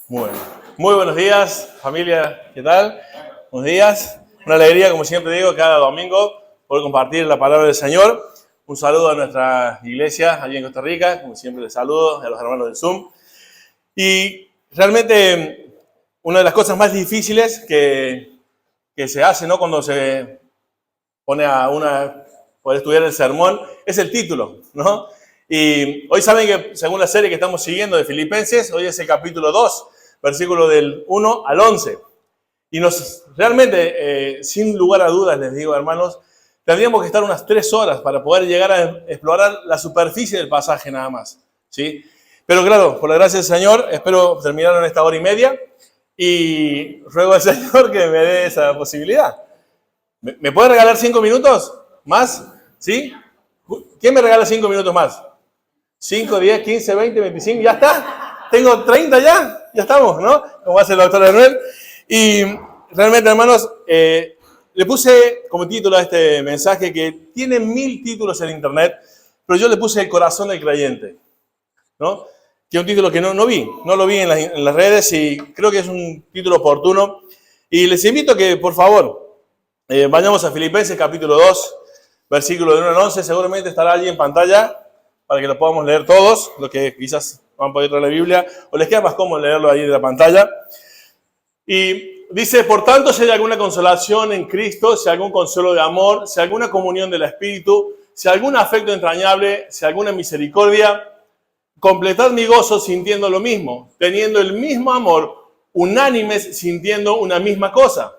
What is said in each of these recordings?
Muy bueno. Muy buenos días, familia, ¿qué tal? Buenos días. Una alegría, como siempre digo, cada domingo poder compartir la palabra del Señor. Un saludo a nuestra iglesia allí en Costa Rica, como siempre les saludo, a los hermanos del Zoom. Y realmente una de las cosas más difíciles que se hace, ¿no?, cuando se pone a poder estudiar el sermón, es el título, ¿no? Y hoy saben que según la serie que estamos siguiendo de Filipenses, hoy es el capítulo 2, versículo del 1 al 11. Y realmente, sin lugar a dudas, les digo, hermanos, tendríamos que estar unas 3 horas para poder llegar a explorar la superficie del pasaje nada más, ¿sí? Pero claro, por la gracia del Señor, espero terminar en esta hora y media y ruego al Señor que me dé esa posibilidad. ¿Me puede regalar 5 minutos más? ¿Sí? ¿Quién me regala 5 minutos más? 5, 10, 15, 20, 25, ¿ya está? Tengo 30 ya estamos, ¿no? Como hace el doctor Manuel. Y realmente, hermanos, le puse como título a este mensaje que tiene 1000 títulos en internet, pero yo le puse el corazón del creyente, ¿no? Que es un título que no lo vi en las redes y creo que es un título oportuno. Y les invito a que, por favor, vayamos a Filipenses capítulo 2, versículo del 1 al 11, seguramente estará allí en pantalla para que lo podamos leer todos, los que quizás van a poder traer la Biblia, o les queda más cómodo leerlo ahí de la pantalla. Y dice, por tanto, si hay alguna consolación en Cristo, si hay algún consuelo de amor, si hay alguna comunión del Espíritu, si hay algún afecto entrañable, si hay alguna misericordia, completad mi gozo sintiendo lo mismo, teniendo el mismo amor, unánimes sintiendo una misma cosa.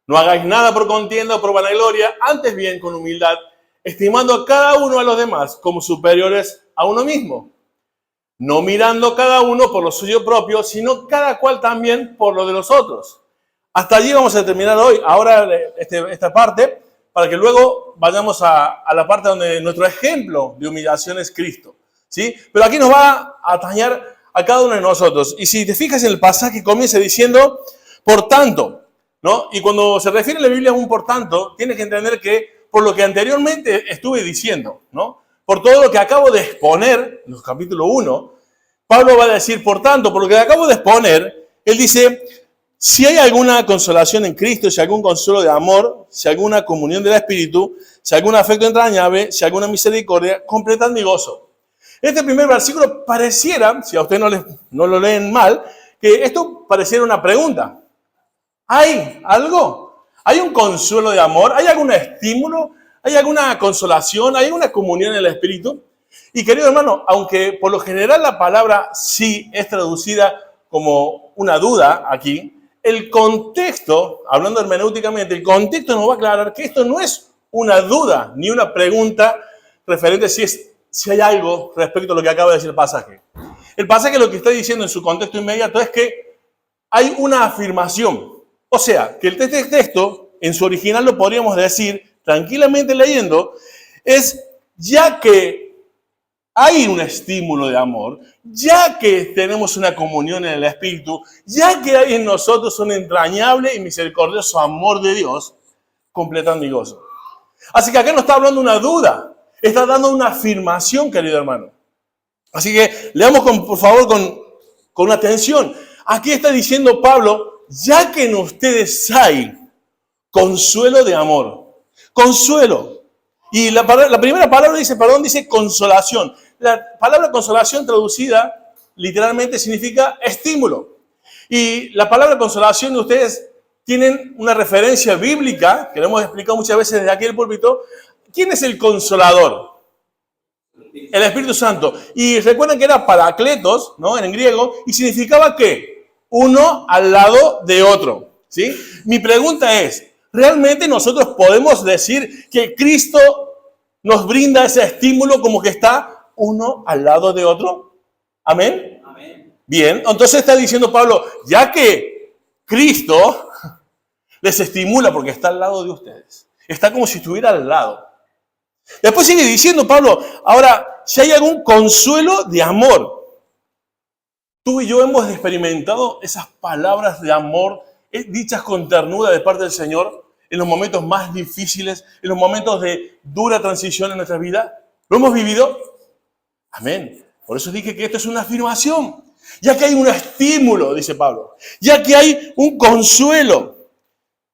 No hagáis nada por contienda o por vanagloria, antes bien con humildad, estimando a cada uno a los demás como superiores a uno mismo. No mirando cada uno por lo suyo propio, sino cada cual también por lo de los otros. Hasta allí vamos a terminar hoy, ahora esta parte, para que luego vayamos a la parte donde nuestro ejemplo de humillación es Cristo, ¿sí? Pero aquí nos va a atañar a cada uno de nosotros. Y si te fijas en el pasaje, comienza diciendo, por tanto, ¿no? Y cuando se refiere a la Biblia a un por tanto, tienes que entender que por lo que anteriormente estuve diciendo, ¿no?, por todo lo que acabo de exponer, en el capítulo 1, Pablo va a decir, por tanto, por lo que acabo de exponer, él dice, si hay alguna consolación en Cristo, si hay algún consuelo de amor, si hay alguna comunión del Espíritu, si hay algún afecto entrañable, si hay alguna misericordia, completad mi gozo. Este primer versículo pareciera, si a ustedes no lo leen mal, que esto pareciera una pregunta. ¿Hay algo? ¿Hay un consuelo de amor? ¿Hay algún estímulo? ¿Hay alguna consolación? ¿Hay alguna comunión en el Espíritu? Y querido hermano, aunque por lo general la palabra sí es traducida como una duda aquí, el contexto, hablando hermenéuticamente, el contexto nos va a aclarar que esto no es una duda ni una pregunta referente a si hay algo respecto a lo que acaba de decir el pasaje. El pasaje lo que está diciendo en su contexto inmediato es que hay una afirmación. O sea, que el texto, en su original lo podríamos decir, tranquilamente leyendo, es ya que hay un estímulo de amor, ya que tenemos una comunión en el Espíritu, ya que hay en nosotros un entrañable y misericordioso amor de Dios, completan mi gozo. Así que acá no está hablando una duda, está dando una afirmación, querido hermano. Así que leamos por favor con atención. Aquí está diciendo Pablo, ya que en ustedes hay consuelo de amor. Consuelo. Y la primera palabra dice consolación. La palabra consolación traducida literalmente significa estímulo. Y la palabra consolación, ustedes tienen una referencia bíblica, que lo hemos explicado muchas veces desde aquí el púlpito. ¿Quién es el consolador? El Espíritu Santo. Y recuerden que era paracletos, ¿no?, en griego, y significaba ¿qué? Uno al lado de otro, ¿sí? Mi pregunta es, ¿realmente nosotros podemos decir que Cristo nos brinda ese estímulo como que está uno al lado de otro? ¿Amén? Amén. Bien, entonces está diciendo Pablo, ya que Cristo les estimula porque está al lado de ustedes, está como si estuviera al lado. Después sigue diciendo Pablo, ahora, si hay algún consuelo de amor, tú y yo hemos experimentado esas palabras de amor dichas con ternura de parte del Señor en los momentos más difíciles, en los momentos de dura transición en nuestra vida. ¿Lo hemos vivido? Amén. Por eso dije que esto es una afirmación. ya que hay un estímulo, dice Pablo, ya que hay un consuelo.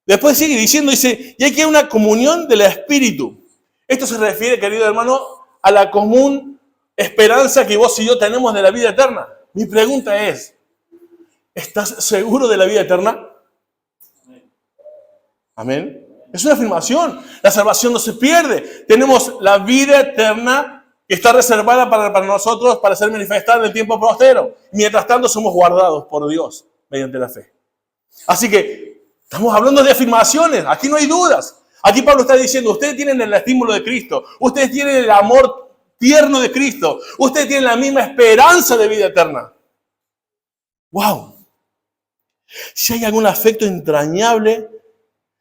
Después sigue diciendo, dice, ya que hay una comunión del Espíritu. Esto se refiere, querido hermano, a la común esperanza que vos y yo tenemos de la vida eterna. Mi pregunta es, ¿estás seguro de la vida eterna? Amén. Es una afirmación. La salvación no se pierde. Tenemos la vida eterna que está reservada para nosotros para ser manifestada en el tiempo postero. Mientras tanto somos guardados por Dios mediante la fe. Así que estamos hablando de afirmaciones. Aquí no hay dudas. Aquí Pablo está diciendo, ustedes tienen el estímulo de Cristo. Ustedes tienen el amor tierno de Cristo. Ustedes tienen la misma esperanza de vida eterna. ¡Wow! Si hay algún afecto entrañable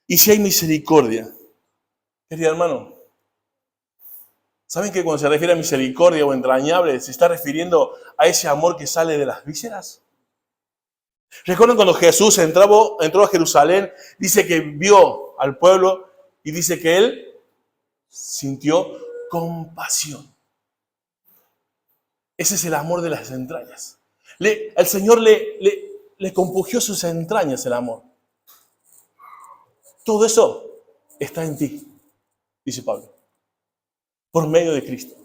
y si hay misericordia. Querido hermano, ¿saben que cuando se refiere a misericordia o entrañable se está refiriendo a ese amor que sale de las vísceras? ¿Recuerdan cuando Jesús entró a Jerusalén? Dice que vio al pueblo y dice que él sintió compasión. Ese es el amor de las entrañas. El Señor le compugió sus entrañas el amor. Todo eso está en ti, dice Pablo, por medio de Cristo.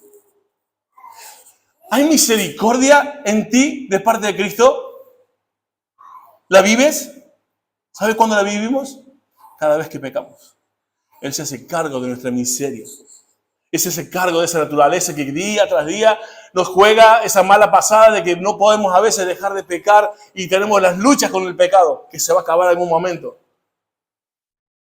¿Hay misericordia en ti de parte de Cristo? ¿La vives? ¿Sabes cuándo la vivimos? Cada vez que pecamos. Él se hace cargo de nuestra miseria. Es ese cargo de esa naturaleza que día tras día nos juega esa mala pasada de que no podemos a veces dejar de pecar y tenemos las luchas con el pecado, que se va a acabar en algún momento.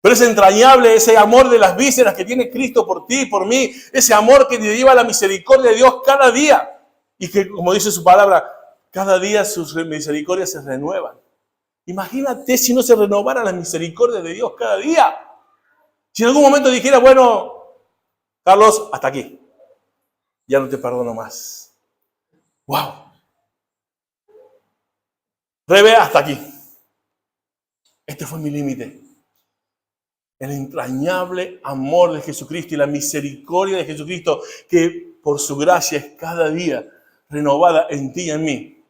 Pero es entrañable ese amor de las vísceras que tiene Cristo por ti y por mí. Ese amor que te lleva a la misericordia de Dios cada día. Y que, como dice su palabra, cada día sus misericordias se renuevan. Imagínate si no se renovara la misericordia de Dios cada día. Si en algún momento dijera, bueno, Carlos, hasta aquí. Ya no te perdono más. ¡Wow! Rebe, hasta aquí. Este fue mi límite. El entrañable amor de Jesucristo y la misericordia de Jesucristo que por su gracia es cada día renovada en ti y en mí.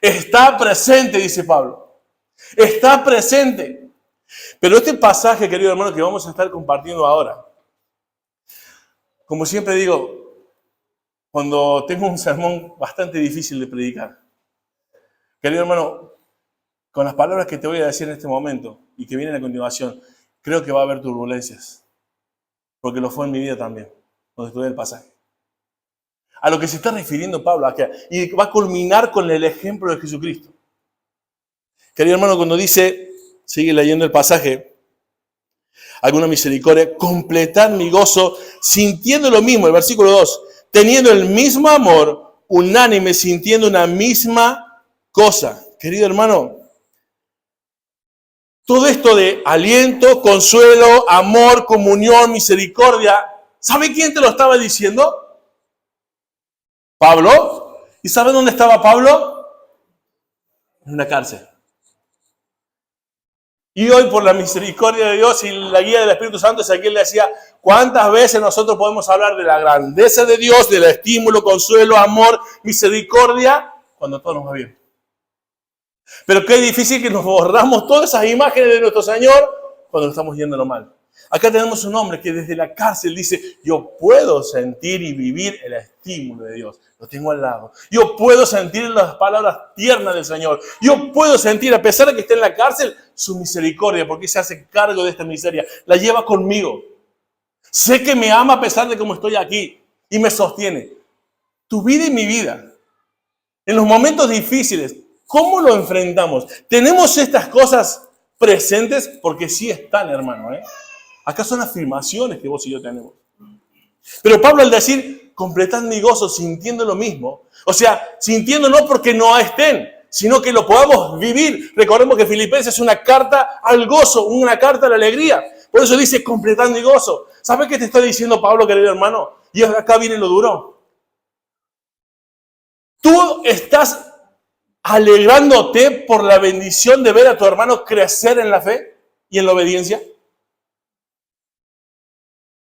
Está presente, dice Pablo. Está presente. Pero este pasaje, querido hermano, que vamos a estar compartiendo ahora, como siempre digo, cuando tengo un sermón bastante difícil de predicar, querido hermano, con las palabras que te voy a decir en este momento y que vienen a continuación, creo que va a haber turbulencias, porque lo fue en mi vida también, cuando estudié el pasaje. A lo que se está refiriendo Pablo acá, y va a culminar con el ejemplo de Jesucristo. Querido hermano, cuando dice, sigue leyendo el pasaje, alguna misericordia, completar mi gozo, sintiendo lo mismo, el versículo 2, teniendo el mismo amor, unánime, sintiendo una misma cosa. Querido hermano, todo esto de aliento, consuelo, amor, comunión, misericordia, ¿sabe quién te lo estaba diciendo? Pablo. ¿Y sabe dónde estaba Pablo? En una cárcel. Y hoy, por la misericordia de Dios y la guía del Espíritu Santo, Ezequiel le decía, ¿cuántas veces nosotros podemos hablar de la grandeza de Dios, del estímulo, consuelo, amor, misericordia, cuando todo nos va bien? Pero qué difícil que nos borramos todas esas imágenes de nuestro Señor cuando nos estamos yéndolo mal. Acá tenemos un hombre que desde la cárcel dice, yo puedo sentir y vivir el estímulo de Dios. Lo tengo al lado. Yo puedo sentir las palabras tiernas del Señor. Yo puedo sentir, a pesar de que esté en la cárcel, su misericordia, porque se hace cargo de esta miseria. La lleva conmigo. Sé que me ama a pesar de cómo estoy aquí y me sostiene. Tu vida y mi vida, en los momentos difíciles, ¿cómo lo enfrentamos? ¿Tenemos estas cosas presentes? Porque sí están, hermano. Acá son afirmaciones que vos y yo tenemos. Pero Pablo al decir, completad mi gozo sintiendo lo mismo. O sea, sintiendo no porque no estén, sino que lo podamos vivir. Recordemos que Filipenses es una carta al gozo, una carta a la alegría. Por eso dice, completad mi gozo. ¿Sabes qué te está diciendo Pablo, querido hermano? Y acá viene lo duro. Tú estás alegrándote por la bendición de ver a tu hermano crecer en la fe y en la obediencia.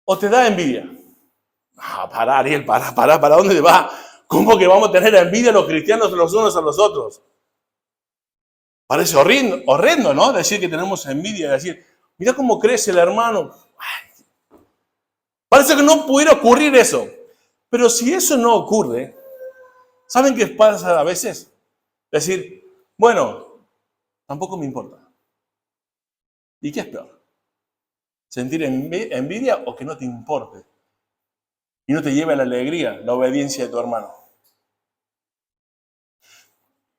¿O te da envidia? Pará, Ariel, ¿para dónde te va? ¿Cómo que vamos a tener envidia los cristianos los unos a los otros? Parece horrendo, ¿no? Decir que tenemos envidia, decir, mira cómo crece el hermano. Ay, parece que no pudiera ocurrir eso. Pero si eso no ocurre, ¿saben qué pasa a veces? Decir, bueno, tampoco me importa. ¿Y qué es peor? ¿Sentir envidia o que no te importe? Y no te lleve a la alegría, la obediencia de tu hermano.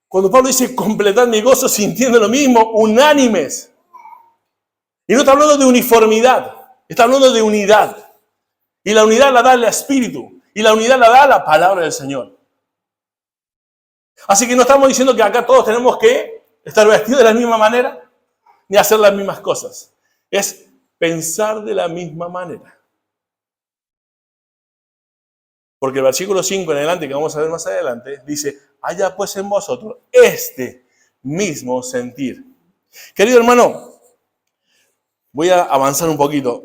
Cuando Pablo dice completar mi gozo sintiendo lo mismo, unánimes. Y no está hablando de uniformidad, está hablando de unidad. Y la unidad la da el Espíritu. Y la unidad la da la palabra del Señor. Así que no estamos diciendo que acá todos tenemos que estar vestidos de la misma manera, ni hacer las mismas cosas. Es pensar de la misma manera. Porque el versículo 5 en adelante, que vamos a ver más adelante, dice, haya pues en vosotros este mismo sentir. Querido hermano, voy a avanzar un poquito.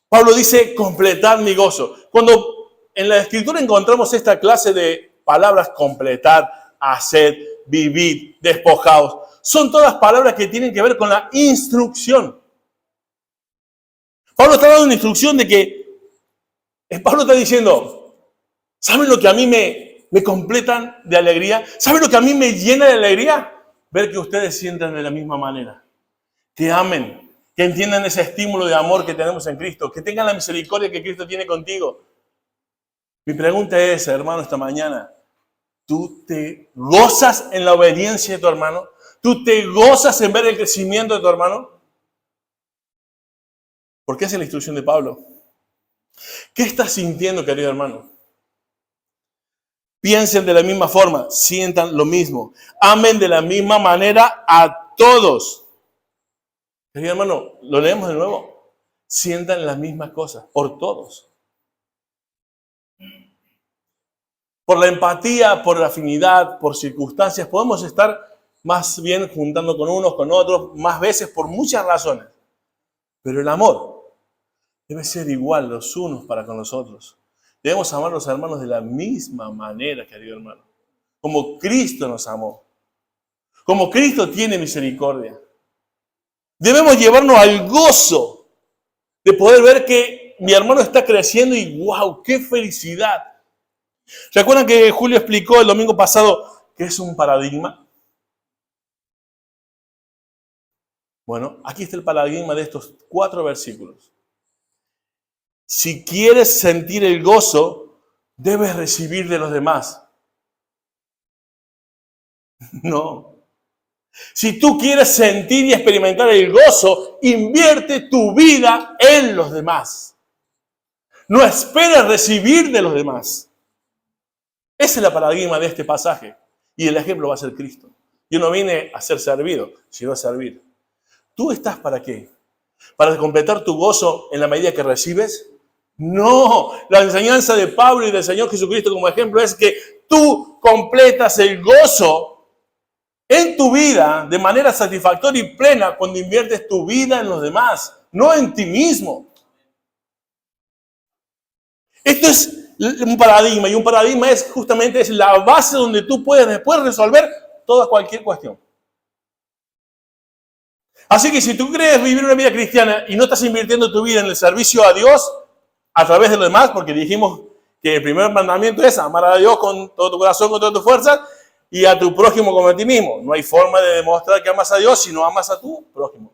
Pablo dice, completar mi gozo. Cuando en la Escritura encontramos esta clase de palabras, completar, hacer, vivir, despojados, son todas palabras que tienen que ver con la instrucción. Pablo está dando una instrucción de que, Pablo está diciendo, ¿saben lo que a mí me completan de alegría? ¿Saben lo que a mí me llena de alegría? Ver que ustedes sientan de la misma manera. Que amen, que entiendan ese estímulo de amor que tenemos en Cristo, que tengan la misericordia que Cristo tiene contigo. Mi pregunta es, hermano, esta mañana, ¿tú te gozas en la obediencia de tu hermano? ¿Tú te gozas en ver el crecimiento de tu hermano? ¿Por qué es la instrucción de Pablo? ¿Qué estás sintiendo, querido hermano? Piensen de la misma forma, sientan lo mismo, amen de la misma manera a todos. Querido hermano, lo leemos de nuevo. Sientan las mismas cosas, por todos. Por la empatía, por la afinidad, por circunstancias, podemos estar más bien juntando con unos, con otros, más veces por muchas razones. Pero el amor debe ser igual los unos para con los otros. Debemos amar a los hermanos de la misma manera, querido hermano. Como Cristo nos amó. Como Cristo tiene misericordia. Debemos llevarnos al gozo de poder ver que mi hermano está creciendo y ¡wow! ¡Qué felicidad! ¿Recuerdan que Julio explicó el domingo pasado que es un paradigma? Bueno, aquí está el paradigma de estos 4 versículos. Si quieres sentir el gozo, debes recibir de los demás. No. Si tú quieres sentir y experimentar el gozo, invierte tu vida en los demás. No esperes recibir de los demás. Ese es el paradigma de este pasaje. Y el ejemplo va a ser Cristo. Yo no vine a ser servido, sino a servir. ¿Tú estás para qué? ¿Para completar tu gozo en la medida que recibes? No, la enseñanza de Pablo y del Señor Jesucristo como ejemplo es que tú completas el gozo en tu vida de manera satisfactoria y plena cuando inviertes tu vida en los demás, no en ti mismo. Esto es un paradigma y un paradigma es justamente la base donde tú puedes después resolver cualquier cuestión. Así que si tú crees vivir una vida cristiana y no estás invirtiendo tu vida en el servicio a Dios a través de lo demás, porque dijimos que el primer mandamiento es amar a Dios con todo tu corazón, con todas tus fuerzas y a tu prójimo como a ti mismo. No hay forma de demostrar que amas a Dios si no amas a tu prójimo.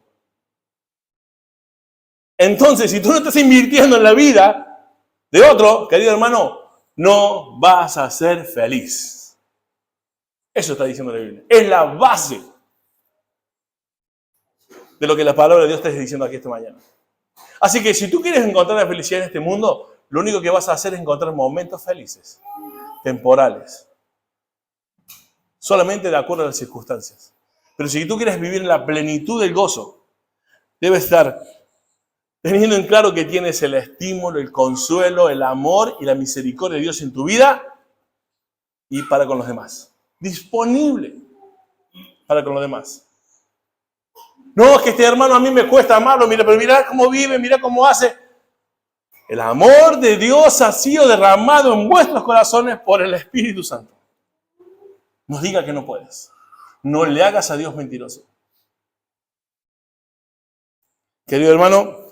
Entonces, si tú no estás invirtiendo en la vida de otro, querido hermano, no vas a ser feliz. Eso está diciendo la Biblia. Es la base de lo que la palabra de Dios te está diciendo aquí esta mañana. Así que si tú quieres encontrar la felicidad en este mundo, lo único que vas a hacer es encontrar momentos felices, temporales, solamente de acuerdo a las circunstancias. Pero si tú quieres vivir en la plenitud del gozo, debes estar teniendo en claro que tienes el estímulo, el consuelo, el amor y la misericordia de Dios en tu vida y para con los demás. Disponible para con los demás. No, es que este hermano a mí me cuesta amarlo, mira, pero mira cómo vive, mira cómo hace. El amor de Dios ha sido derramado en vuestros corazones por el Espíritu Santo. No diga que no puedes. No le hagas a Dios mentiroso. Querido hermano,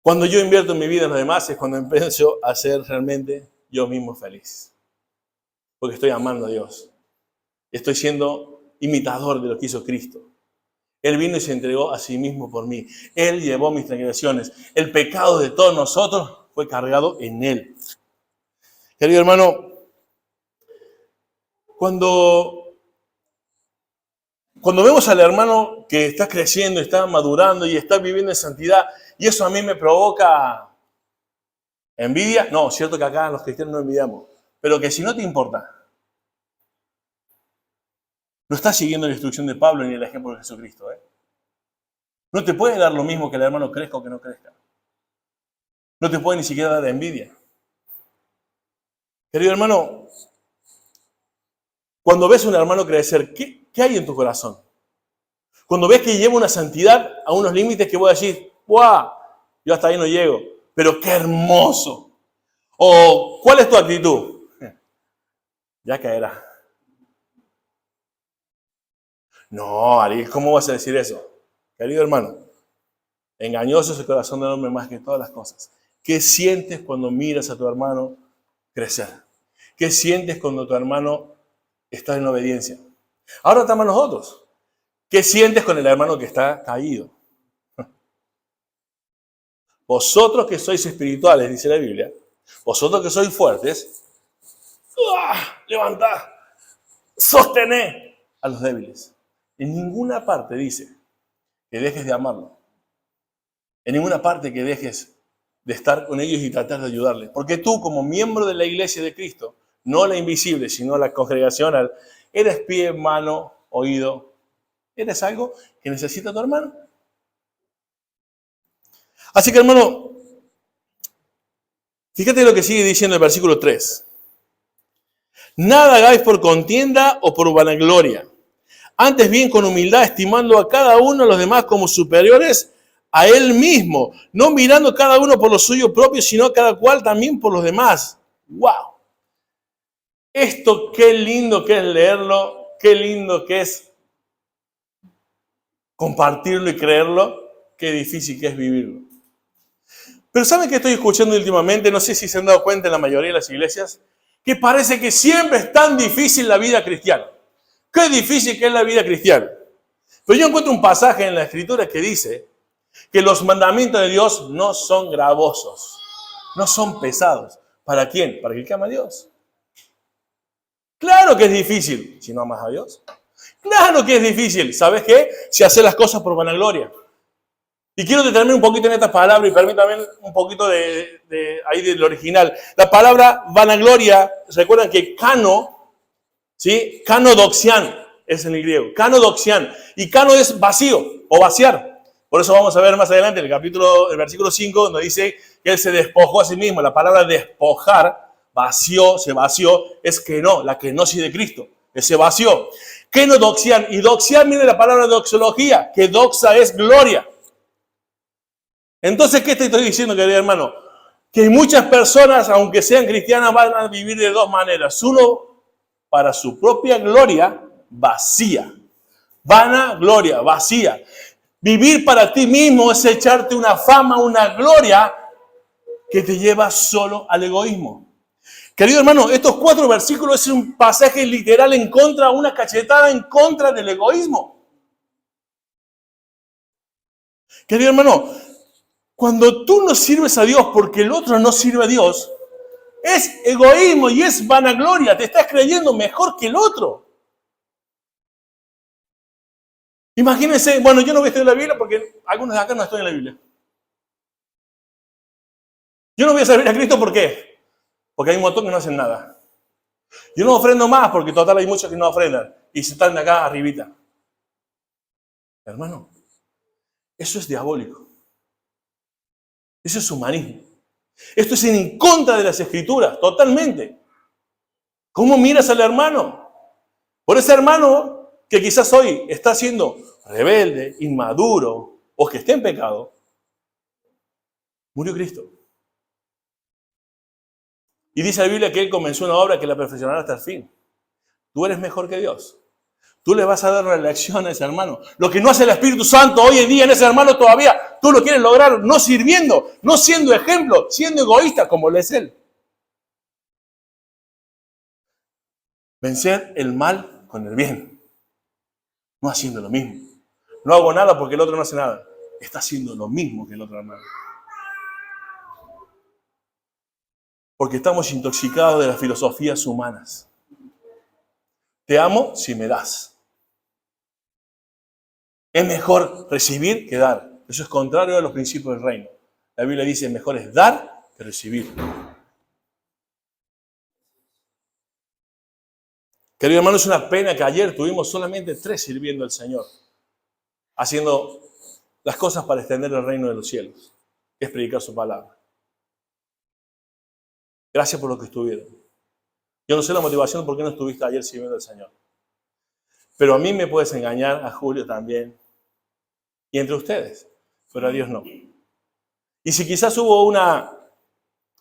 cuando yo invierto mi vida en los demás es cuando empiezo a ser realmente yo mismo feliz. Porque estoy amando a Dios. Estoy siendo imitador de lo que hizo Cristo. Él vino y se entregó a sí mismo por mí. Él llevó mis transgresiones. El pecado de todos nosotros fue cargado en Él. Querido hermano, cuando vemos al hermano que está creciendo, está madurando y está viviendo en santidad, y eso a mí me provoca envidia. No, cierto que acá los cristianos no envidiamos, pero que si no te importa, no estás siguiendo la instrucción de Pablo ni el ejemplo de Jesucristo. No te puede dar lo mismo que el hermano crezca o que no crezca. No te puede ni siquiera dar envidia. Querido hermano, cuando ves a un hermano crecer, ¿qué hay en tu corazón? Cuando ves que lleva una santidad a unos límites que voy a decir, ¡guau! Yo hasta ahí no llego, pero ¡qué hermoso! O, ¿cuál es tu actitud? Ya caerá. No, Ariel, ¿cómo vas a decir eso? Querido hermano, engañoso es el corazón del hombre más que todas las cosas. ¿Qué sientes cuando miras a tu hermano crecer? ¿Qué sientes cuando tu hermano está en obediencia? Ahora estamos nosotros. ¿Qué sientes con el hermano que está caído? Vosotros que sois espirituales, dice la Biblia, vosotros que sois fuertes, levantad, sostened a los débiles. En ninguna parte dice que dejes de amarlo. En ninguna parte que dejes de estar con ellos y tratar de ayudarles. Porque tú, como miembro de la iglesia de Cristo, no la invisible, sino la congregacional, eres pie, mano, oído. ¿Eres algo que necesita tu hermano? Así que, hermano, fíjate lo que sigue diciendo el versículo 3. Nada hagáis por contienda o por vanagloria. Antes bien con humildad, estimando a cada uno a los demás como superiores a él mismo, no mirando cada uno por lo suyo propio, sino cada cual también por los demás. ¡Wow! Esto qué lindo que es leerlo, qué lindo que es compartirlo y creerlo, qué difícil que es vivirlo. Pero ¿saben qué estoy escuchando últimamente? No sé si se han dado cuenta en la mayoría de las iglesias, que parece que siempre es tan difícil la vida cristiana. Qué difícil que es la vida cristiana. Pero yo encuentro un pasaje en la Escritura que dice que los mandamientos de Dios no son gravosos, no son pesados. ¿Para quién? Para el que ama a Dios. Claro que es difícil si no amas a Dios. Claro que es difícil. ¿Sabes qué? Si haces las cosas por vanagloria. Y quiero detenerme un poquito en esta palabra y permítanme un poquito ahí del original. La palabra vanagloria, recuerdan que kano, ¿sí? Kanodoxian es en el griego. Kanodoxian. Y kano es vacío o vaciar. Por eso vamos a ver más adelante el versículo 5, donde dice que él se despojó a sí mismo. La palabra despojar, se vació, es keno, la kenosis de Cristo. Se vació. Kenodoxian. Y doxian viene de la palabra doxología, que doxa es gloria. Entonces, ¿qué te estoy diciendo, querido hermano? Que muchas personas, aunque sean cristianas, van a vivir de dos maneras. Uno, para su propia gloria, vacía. Vana gloria, vacía. Vivir para ti mismo es echarte una fama, una gloria que te lleva solo al egoísmo. Querido hermano, estos 4 versículos es un pasaje literal en contra, una cachetada en contra del egoísmo. Querido hermano, cuando tú no sirves a Dios porque el otro no sirve a Dios, es egoísmo y es vanagloria. Te estás creyendo mejor que el otro. Imagínense, bueno, yo no voy a estudiar la Biblia porque algunos de acá no estudian la Biblia. Yo no voy a servir a Cristo, ¿por qué? Porque hay un montón que no hacen nada. Yo no ofrendo más porque total hay muchos que no ofrendan y se están de acá arribita. Hermano, eso es diabólico. Eso es humanismo. Esto es en contra de las Escrituras, totalmente. ¿Cómo miras al hermano? Por ese hermano que quizás hoy está siendo rebelde, inmaduro o que esté en pecado, Murió Cristo. Y dice la Biblia que Él comenzó una obra que la perfeccionará hasta el fin. Tú eres mejor que Dios. Tú le vas a dar una lección a ese hermano. Lo que no hace el Espíritu Santo hoy en día en ese hermano todavía, tú lo quieres lograr no sirviendo, no siendo ejemplo, siendo egoísta como lo es Él. Vencer el mal con el bien. No haciendo lo mismo. No hago nada porque el otro no hace nada. Está haciendo lo mismo que el otro hermano. Porque estamos intoxicados de las filosofías humanas. Te amo si me das. Es mejor recibir que dar. Eso es contrario a los principios del reino. La Biblia dice, mejor es dar que recibir. Querido hermano, es una pena que ayer tuvimos solamente 3 sirviendo al Señor, haciendo las cosas para extender el reino de los cielos, que es predicar su palabra. Gracias por lo que estuvieron. Yo no sé la motivación por qué no estuviste ayer sirviendo al Señor. Pero a mí me puedes engañar, a Julio también, y entre ustedes, pero a Dios no. Y si quizás hubo una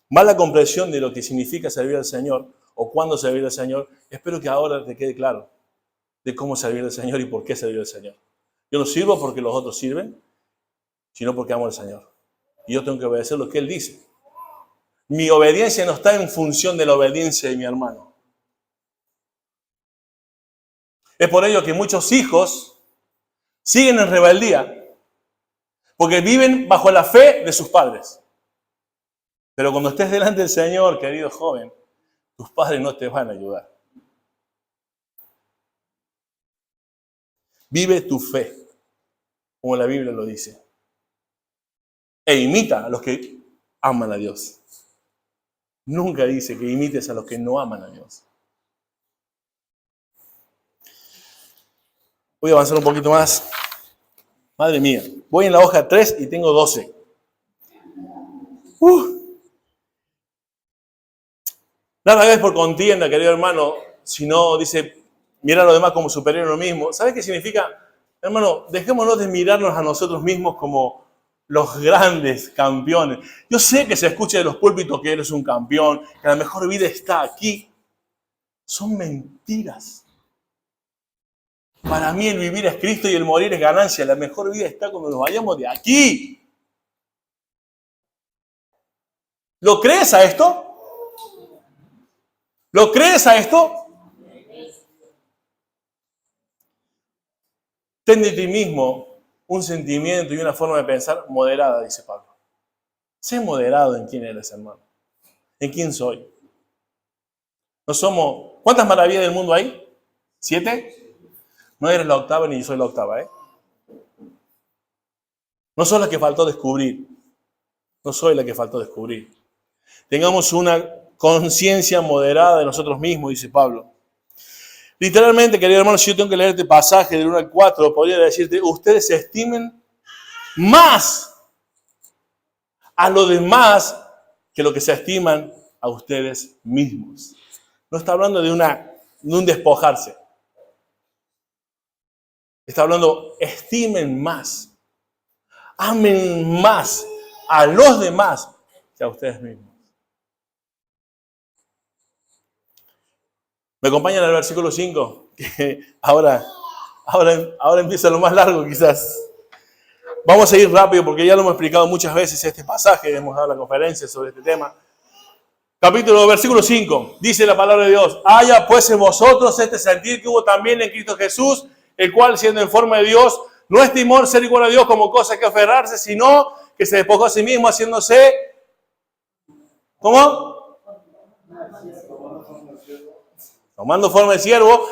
mala comprensión de lo que significa servir al Señor, o cuándo servir al Señor, espero que ahora te quede claro de cómo servir al Señor y por qué servir al Señor. Yo no sirvo porque los otros sirven, sino porque amo al Señor. Y yo tengo que obedecer lo que Él dice. Mi obediencia no está en función de la obediencia de mi hermano. Es por ello que muchos hijos siguen en rebeldía, porque viven bajo la fe de sus padres. Pero cuando estés delante del Señor, querido joven, tus padres no te van a ayudar. Vive tu fe, como la Biblia lo dice. E imita a los que aman a Dios. Nunca dice que imites a los que no aman a Dios. Voy a avanzar un poquito más. Madre mía, voy en la hoja 3 y tengo 12. Nada es por contienda, querido hermano, sino dice, mira a los demás como superior a uno mismo. ¿Sabes qué significa? Hermano, dejémonos de mirarnos a nosotros mismos como los grandes campeones. Yo sé que se escucha de los púlpitos que eres un campeón, que la mejor vida está aquí. Son mentiras. Para mí el vivir es Cristo y el morir es ganancia. La mejor vida está cuando nos vayamos de aquí. ¿Lo crees a esto? ¿Lo crees a esto? Ten de ti mismo un sentimiento y una forma de pensar moderada, dice Pablo. Sé moderado en quién eres, hermano. En quién soy. No somos... ¿Cuántas maravillas del mundo hay? ¿7? No eres la octava ni yo soy la octava, ¿eh? No soy la que faltó descubrir. No soy la que faltó descubrir. Tengamos una conciencia moderada de nosotros mismos, dice Pablo. Literalmente, querido hermano, si yo tengo que leer este pasaje del 1 al 4, podría decirte, ustedes se estimen más a lo demás que lo que se estiman a ustedes mismos. No está hablando de un despojarse. Está hablando, estimen más, amen más a los demás que a ustedes mismos. ¿Me acompañan al versículo 5? Que ahora empieza lo más largo quizás. Vamos a ir rápido porque ya lo hemos explicado muchas veces este pasaje, hemos dado la conferencia sobre este tema. Versículo 5, dice la palabra de Dios, haya pues en vosotros este sentir que hubo también en Cristo Jesús, el cual siendo en forma de Dios, no estimó ser igual a Dios como cosa que aferrarse, sino que se despojó a sí mismo haciéndose, ¿cómo? Tomando forma de siervo,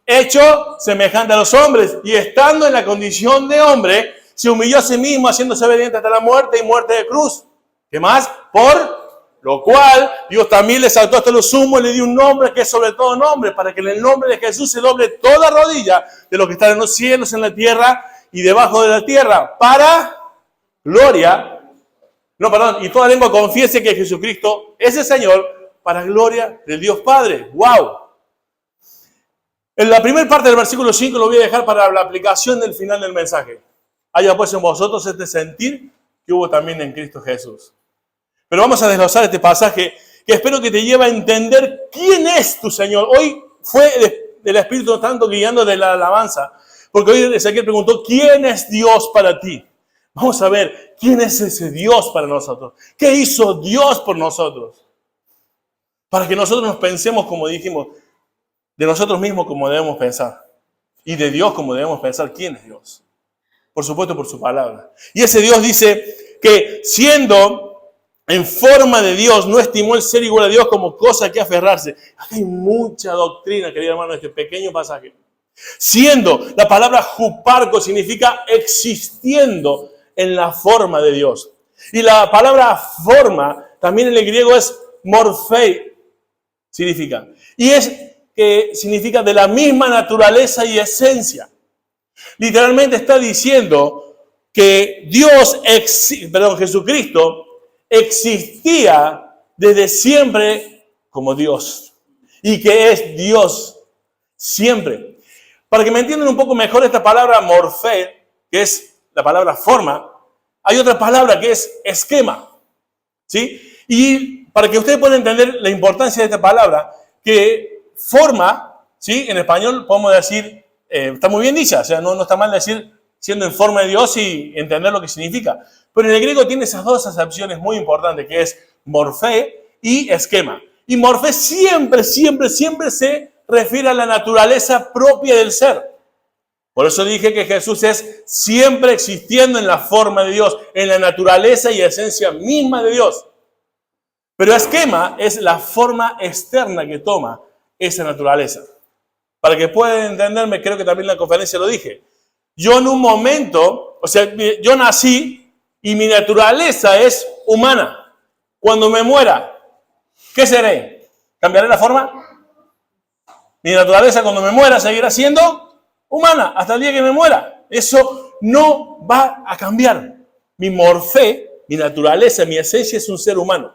hecho semejante a los hombres, y estando en la condición de hombre, se humilló a sí mismo, haciéndose obediente hasta la muerte y muerte de cruz. ¿Qué más? Por lo cual Dios también le exaltó hasta lo sumo y le dio un nombre que es sobre todo nombre, para que en el nombre de Jesús se doble toda rodilla de los que están en los cielos, en la tierra y debajo de la tierra, para gloria, y toda lengua confiese que Jesucristo es el Señor, para gloria del Dios Padre. ¡Wow! En la primera parte del versículo 5 lo voy a dejar para la aplicación del final del mensaje. Haya pues en vosotros este sentir que hubo también en Cristo Jesús. Pero vamos a desglosar este pasaje que espero que te lleve a entender quién es tu Señor. Hoy fue del Espíritu Santo guiando de la alabanza, porque hoy Ezequiel preguntó, ¿quién es Dios para ti? Vamos a ver, ¿quién es ese Dios para nosotros? ¿Qué hizo Dios por nosotros? Para que nosotros nos pensemos, como dijimos, de nosotros mismos como debemos pensar. Y de Dios como debemos pensar, ¿quién es Dios? Por supuesto, por su palabra. Y ese Dios dice que siendo en forma de Dios, no estimó el ser igual a Dios como cosa que aferrarse. Acá hay mucha doctrina, querido hermano, en este pequeño pasaje. Siendo, la palabra huparco significa existiendo en la forma de Dios. Y la palabra forma, también en el griego es morphei, significa. Y es que significa de la misma naturaleza y esencia. Literalmente está diciendo que Jesucristo existía desde siempre como Dios. Y que es Dios siempre. Para que me entiendan un poco mejor esta palabra morfé, que es la palabra forma, hay otra palabra que es esquema. ¿Sí? Y para que ustedes puedan entender la importancia de esta palabra, que forma, ¿sí? En español podemos decir, está muy bien dicha, o sea, no está mal decir siendo en forma de Dios y entender lo que significa. Pero en el griego tiene esas dos acepciones muy importantes, que es morfé y esquema. Y morfé siempre se refiere a la naturaleza propia del ser. Por eso dije que Jesús es siempre existiendo en la forma de Dios, en la naturaleza y esencia misma de Dios. Pero esquema es la forma externa que toma esa naturaleza. Para que puedan entenderme, creo que también en la conferencia lo dije. Yo en un momento, o sea, yo nací y mi naturaleza es humana. Cuando me muera, ¿qué seré? ¿Cambiaré la forma? Mi naturaleza cuando me muera seguirá siendo humana hasta el día que me muera. Eso no va a cambiar. Mi morfé, mi naturaleza, mi esencia es un ser humano.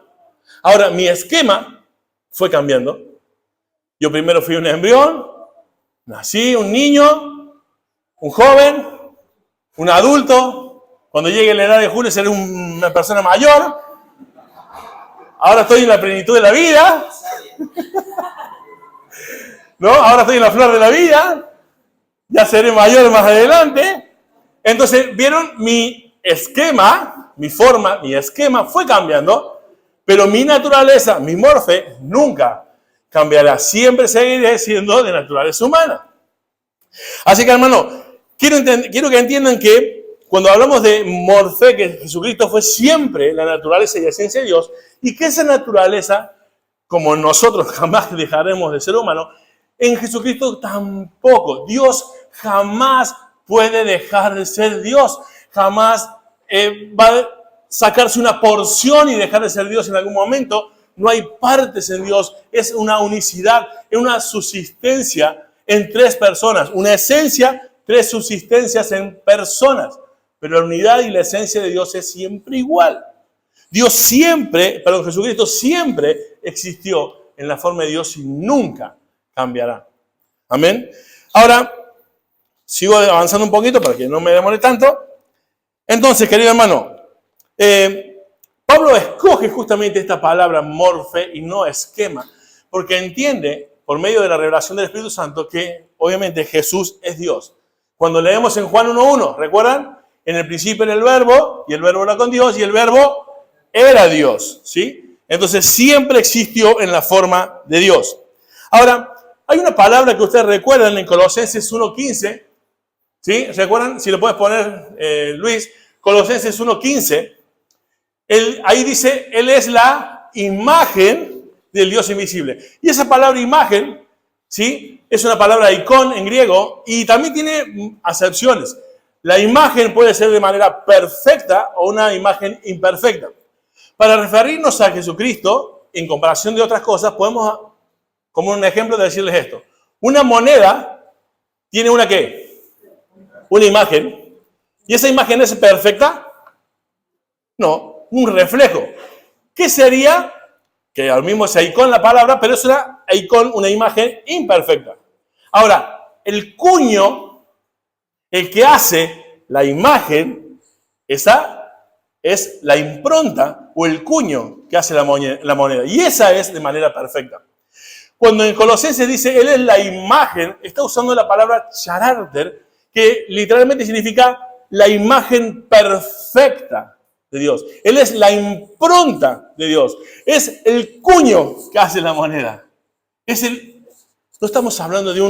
Ahora, mi esquema fue cambiando. Yo primero fui un embrión, nací un niño, un joven, un adulto. Cuando llegue la edad de Julio seré una persona mayor. Ahora estoy en la plenitud de la vida. ¿No? Ahora estoy en la flor de la vida. Ya seré mayor más adelante. Entonces, ¿vieron? Mi esquema, mi forma, mi esquema fue cambiando. Pero mi naturaleza, mi morfe, nunca cambiará. Siempre seguiré siendo de naturaleza humana. Así que, hermano, quiero que entiendan que cuando hablamos de morfe, que Jesucristo fue siempre la naturaleza y esencia de Dios, y que esa naturaleza, como nosotros jamás dejaremos de ser humanos, en Jesucristo tampoco. Dios jamás puede dejar de ser Dios. Jamás va a sacarse una porción y dejar de ser Dios en algún momento. No hay partes en Dios. Es una unicidad, es una subsistencia en tres personas. Una esencia, tres subsistencias en personas. Pero la unidad y la esencia de Dios es siempre igual. Jesucristo siempre existió en la forma de Dios y nunca cambiará. Amén. Ahora, sigo avanzando un poquito para que no me demore tanto. Entonces, querido hermano, Pablo escoge justamente esta palabra morfe y no esquema, porque entiende, por medio de la revelación del Espíritu Santo, que obviamente Jesús es Dios. Cuando leemos en Juan 1:1, ¿recuerdan? En el principio era el verbo, y el verbo era con Dios, y el verbo era Dios, ¿sí? Entonces siempre existió en la forma de Dios. Ahora, hay una palabra que ustedes recuerdan en Colosenses 1:15, ¿sí? ¿Recuerdan? Si lo puedes poner, Luis, Colosenses 1:15. Ahí dice, Él es la imagen del Dios invisible. Y esa palabra imagen, ¿sí? Es una palabra icón en griego y también tiene acepciones. La imagen puede ser de manera perfecta o una imagen imperfecta. Para referirnos a Jesucristo, en comparación de otras cosas, podemos, como un ejemplo, decirles esto. Una moneda tiene una ¿qué? Una imagen. ¿Y esa imagen es perfecta? No, un reflejo. ¿Qué sería? Que al mismo es icón la palabra, pero es una icón, una imagen imperfecta. Ahora, el cuño, el que hace la imagen, esa es la impronta o el cuño que hace la moneda. Y esa es de manera perfecta. Cuando en Colosenses dice, Él es la imagen, está usando la palabra carácter, que literalmente significa la imagen perfecta de Dios. Él es la impronta de Dios. Es el cuño que hace la moneda. No estamos hablando de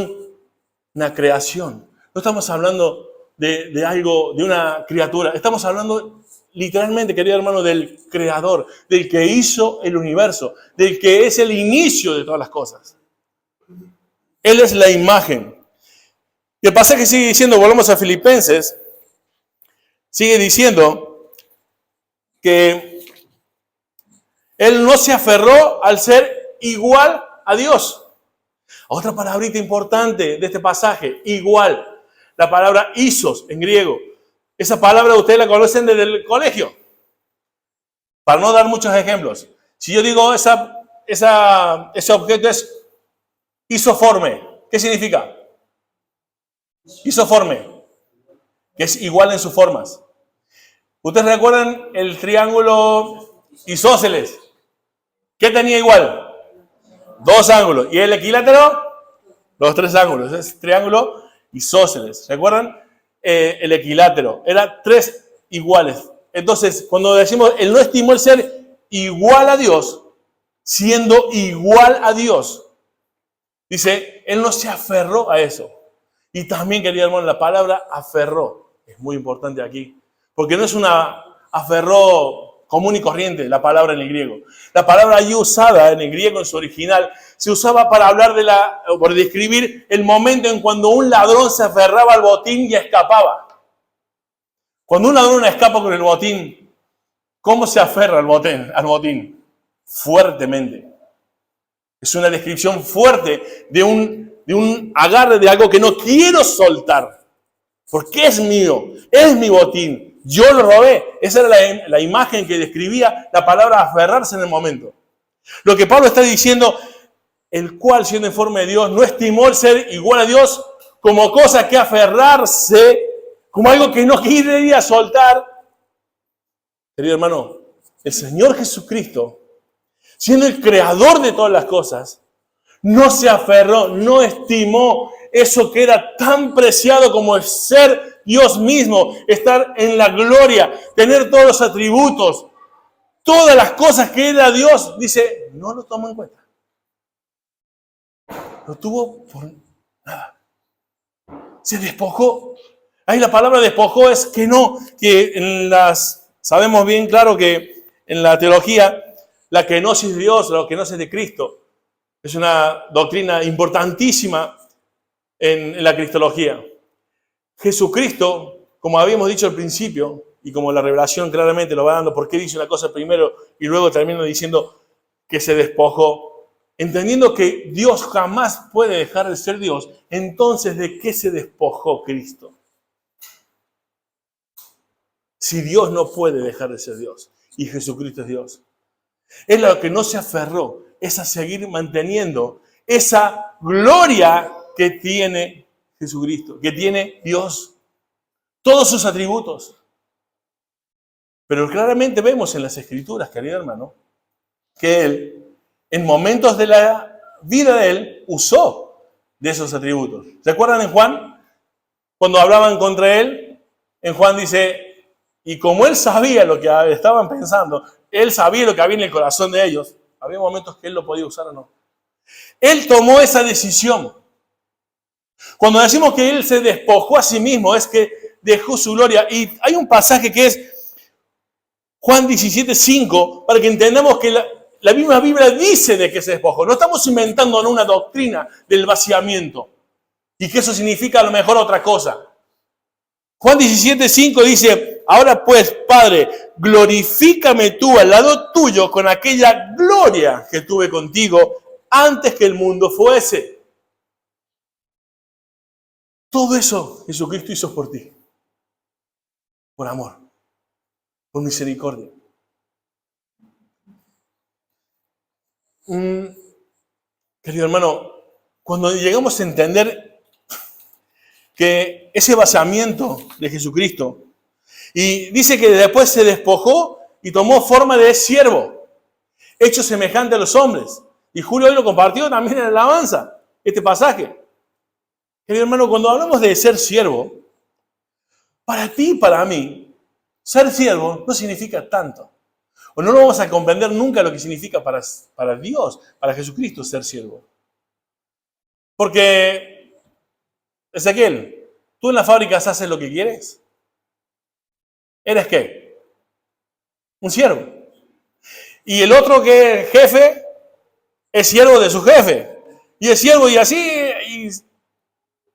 una creación. No estamos hablando de algo, de una criatura. Estamos hablando literalmente, querido hermano, del creador, del que hizo el universo, del que es el inicio de todas las cosas. Él es la imagen. Y el pasaje sigue diciendo, volvamos a Filipenses, sigue diciendo que Él no se aferró al ser igual a Dios. Otra palabrita importante de este pasaje, igual. La palabra isos en griego. Esa palabra ustedes la conocen desde el colegio. Para no dar muchos ejemplos. Si yo digo ese objeto es isoforme, ¿qué significa? Isoforme, que es igual en sus formas. ¿Ustedes recuerdan el triángulo isósceles? ¿Qué tenía igual? 2 ángulos. ¿Y el equilátero? Los 3 ángulos. Es triángulo isósceles. ¿Recuerdan? El equilátero. Eran 3 iguales. Entonces, cuando decimos, Él no estimó el ser igual a Dios, siendo igual a Dios, dice, Él no se aferró a eso. Y también, querido hermano, la palabra aferró es muy importante aquí. Porque no es una aferró común y corriente la palabra en el griego. La palabra allí usada en el griego, en su original, se usaba para hablar por describir el momento en cuando un ladrón se aferraba al botín y escapaba. Cuando un ladrón escapa con el botín, ¿cómo se aferra al botín? Fuertemente. Es una descripción fuerte de un agarre de algo que no quiero soltar. Porque es mío, es mi botín. Yo lo robé. Esa era la imagen que describía la palabra aferrarse en el momento. Lo que Pablo está diciendo, el cual siendo en forma de Dios, no estimó el ser igual a Dios como cosa que aferrarse, como algo que no quería soltar. Querido hermano, el Señor Jesucristo, siendo el creador de todas las cosas, no se aferró, no estimó eso que era tan preciado como el ser Dios mismo, estar en la gloria, tener todos los atributos, todas las cosas que era Dios, dice, no lo tomó en cuenta. Lo tuvo por nada. Se despojó. Ahí la palabra despojó es que no, sabemos bien claro que en la teología, la kenosis de Dios, la kenosis de Cristo, es una doctrina importantísima en la cristología. Jesucristo, como habíamos dicho al principio, y como la revelación claramente lo va dando, porque dice una cosa primero y luego termina diciendo que se despojó, entendiendo que Dios jamás puede dejar de ser Dios, entonces ¿de qué se despojó Cristo? Si Dios no puede dejar de ser Dios y Jesucristo es Dios. Es lo que no se aferró, es a seguir manteniendo esa gloria que tiene Jesucristo, que tiene Dios, todos sus atributos. Pero claramente vemos en las Escrituras, querido hermano, que Él, en momentos de la vida de Él, usó de esos atributos. ¿Se acuerdan en Juan? Cuando hablaban contra Él, en Juan dice, y como Él sabía lo que estaban pensando, Él sabía lo que había en el corazón de ellos, había momentos que Él lo podía usar o no. Él tomó esa decisión. Cuando decimos que Él se despojó a sí mismo, es que dejó su gloria. Y hay un pasaje que es Juan 17:5, para que entendamos que la misma Biblia dice de que se despojó. No estamos inventando una doctrina del vaciamiento y que eso significa a lo mejor otra cosa. Juan 17:5 dice, ahora pues, Padre, glorifícame tú al lado tuyo con aquella gloria que tuve contigo antes que el mundo fuese. Todo eso Jesucristo hizo por ti. Por amor. Por misericordia. Querido hermano, cuando llegamos a entender que ese vaciamiento de Jesucristo Y dice que después se despojó y tomó forma de siervo, hecho semejante a los hombres. Y Julio hoy lo compartió también en la alabanza, este pasaje. Querido hermano, cuando hablamos de ser siervo, para ti y para mí, ser siervo no significa tanto. O no lo vamos a comprender nunca lo que significa para Dios, para Jesucristo, ser siervo. Porque, Ezequiel, ¿tú en las fábricas haces lo que quieres? ¿Eres qué? Un siervo. Y el otro que es jefe, es siervo de su jefe. Y es siervo y así. Y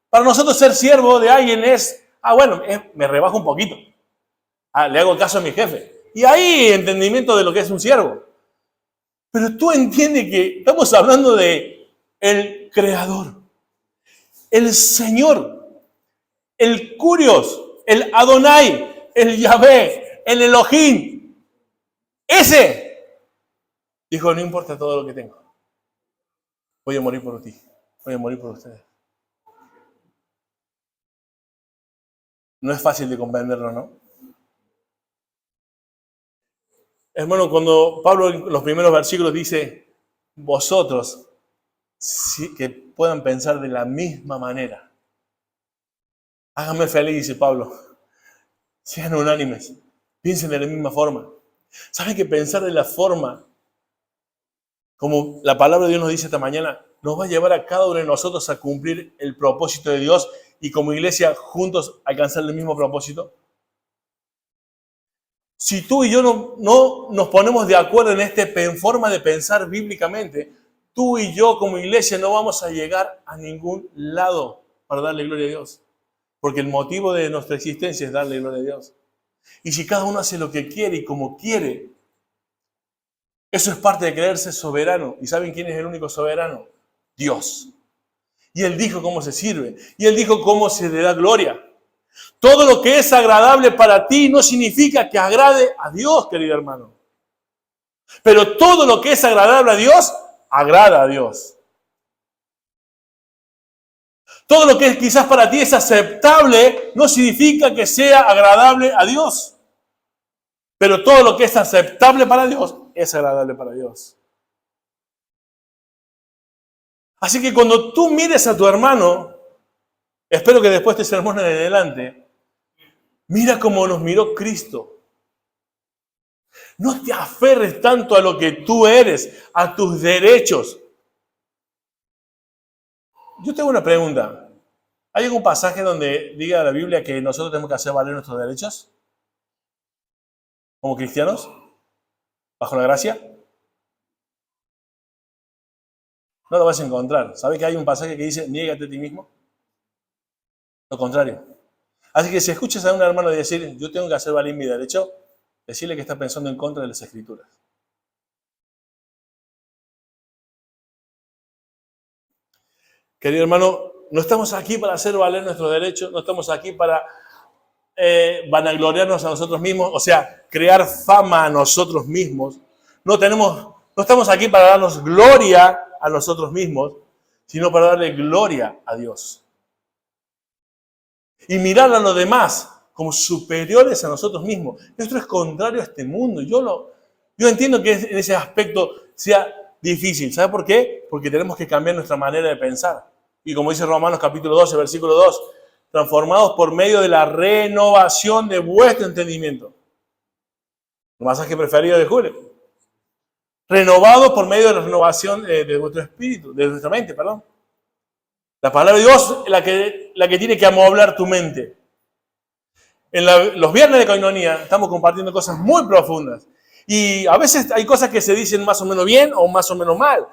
para nosotros ser siervo de alguien es, bueno, me rebajo un poquito. Le hago caso a mi jefe. Y ahí entendimiento de lo que es un siervo. Pero tú entiendes que estamos hablando de el Creador, el Señor, el Curios, el Adonai, el Yahvé, el Elohim. Ese dijo, no importa todo lo que tengo. Voy a morir por ti. Voy a morir por ustedes. No es fácil de comprenderlo, ¿no? Hermano, cuando Pablo en los primeros versículos dice, vosotros, que puedan pensar de la misma manera. Háganme feliz, dice Pablo. Sean unánimes. Piensen de la misma forma. ¿Saben que pensar de la forma, como la palabra de Dios nos dice esta mañana, nos va a llevar a cada uno de nosotros a cumplir el propósito de Dios y como iglesia juntos alcanzar el mismo propósito? Si tú y yo no nos ponemos de acuerdo en forma de pensar bíblicamente, tú y yo como iglesia no vamos a llegar a ningún lado para darle gloria a Dios. Porque el motivo de nuestra existencia es darle gloria a Dios. Y si cada uno hace lo que quiere y como quiere, eso es parte de creerse soberano. ¿Y saben quién es el único soberano? Dios. Y Él dijo cómo se sirve. Y Él dijo cómo se le da gloria. Todo lo que es agradable para ti no significa que agrade a Dios, querido hermano. Pero todo lo que es agradable a Dios, agrada a Dios. Todo lo que quizás para ti es aceptable, no significa que sea agradable a Dios. Pero todo lo que es aceptable para Dios, es agradable para Dios. Así que cuando tú mires a tu hermano, espero que después de este sermón en adelante, mira cómo nos miró Cristo. No te aferres tanto a lo que tú eres, a tus derechos. Yo tengo una pregunta. ¿Hay algún pasaje donde diga la Biblia que nosotros tenemos que hacer valer nuestros derechos? ¿Como cristianos? ¿Bajo la gracia? No lo vas a encontrar. ¿Sabes que hay un pasaje que dice, niégate a ti mismo? Lo contrario. Así que si escuchas a un hermano decir, yo tengo que hacer valer mi derecho, decirle que está pensando en contra de las Escrituras. Querido hermano, no estamos aquí para hacer valer nuestros derechos, no estamos aquí para vanagloriarnos a nosotros mismos, o sea, crear fama a nosotros mismos. No estamos aquí para darnos gloria a nosotros mismos, sino para darle gloria a Dios. Y mirar a los demás como superiores a nosotros mismos. Esto es contrario a este mundo. Yo entiendo que en ese aspecto sea difícil. ¿Sabe por qué? Porque tenemos que cambiar nuestra manera de pensar. Y como dice Romanos capítulo 12, versículo 2, transformados por medio de la renovación de vuestro entendimiento. El pasaje preferido de Julio. Renovados por medio de la renovación de vuestro espíritu, de vuestra mente, perdón. La palabra de Dios es la que tiene que amoblar tu mente. En los viernes de Koinonia estamos compartiendo cosas muy profundas. Y a veces hay cosas que se dicen más o menos bien o más o menos mal.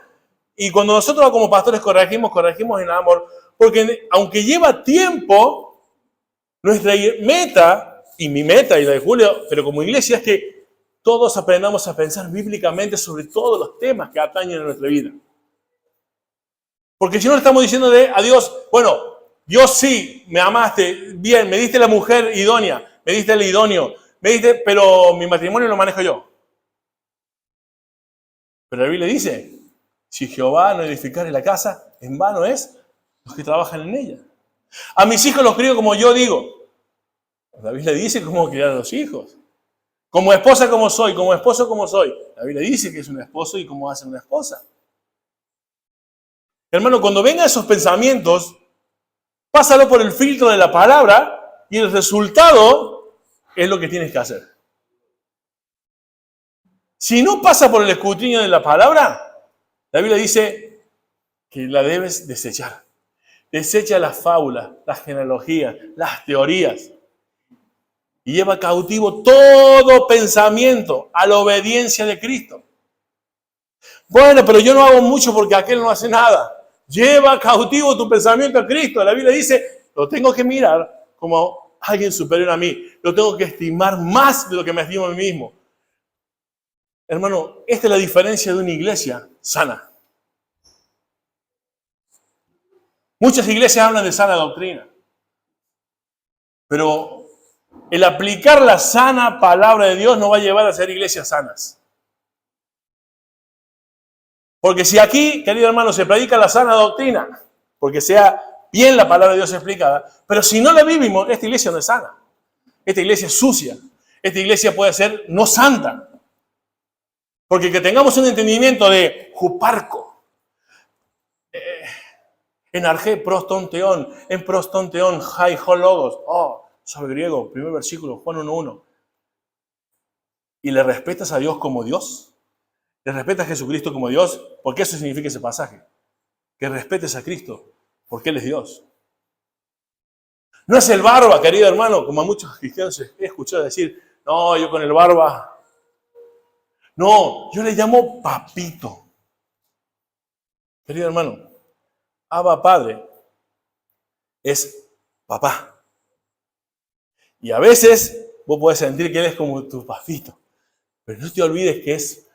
Y cuando nosotros como pastores corregimos en amor. Porque aunque lleva tiempo, nuestra meta, y mi meta y la de Julio, pero como iglesia, es que todos aprendamos a pensar bíblicamente sobre todos los temas que atañen a nuestra vida. Porque si no le estamos diciendo a Dios, bueno, Dios sí, me amaste, bien, me diste la mujer idónea, me diste el idóneo, pero mi matrimonio lo manejo yo. Pero la Biblia dice, si Jehová no edificare la casa, en vano es los que trabajan en ella. A mis hijos los crío como yo digo. La Biblia dice cómo criar a los hijos. Como esposa como soy, como esposo como soy. La Biblia dice que es un esposo y cómo hace una esposa. Hermano, cuando vengan esos pensamientos, pásalo por el filtro de la palabra y el resultado es lo que tienes que hacer. Si no pasa por el escrutinio de la palabra, la Biblia dice que la debes desechar. Desecha las fábulas, las genealogías, las teorías. Y lleva cautivo todo pensamiento a la obediencia de Cristo. Bueno, pero yo no hago mucho porque aquel no hace nada. Lleva cautivo tu pensamiento a Cristo. La Biblia dice, lo tengo que mirar como alguien superior a mí. Lo tengo que estimar más de lo que me estimo a mí mismo. Hermano, esta es la diferencia de una iglesia sana. Muchas iglesias hablan de sana doctrina. Pero el aplicar la sana palabra de Dios no va a llevar a ser iglesias sanas. Porque si aquí, querido hermano, se predica la sana doctrina, porque sea bien la palabra de Dios explicada, pero si no la vivimos, esta iglesia no es sana. Esta iglesia es sucia. Esta iglesia puede ser no santa. Porque que tengamos un entendimiento de juparco, en arge prostonteón, en prostonteón, hai hologos, sabe griego, primer versículo, Juan 1:1. ¿Y le respetas a Dios como Dios? ¿Le respetas a Jesucristo como Dios? Porque eso significa ese pasaje. Que respetes a Cristo, porque Él es Dios. No es el barba, querido hermano, como a muchos cristianos he escuchado decir, no, yo con el barba. No, yo le llamo papito. Querido hermano, Abba Padre es papá. Y a veces vos podés sentir que Él es como tu papito. Pero no te olvides que es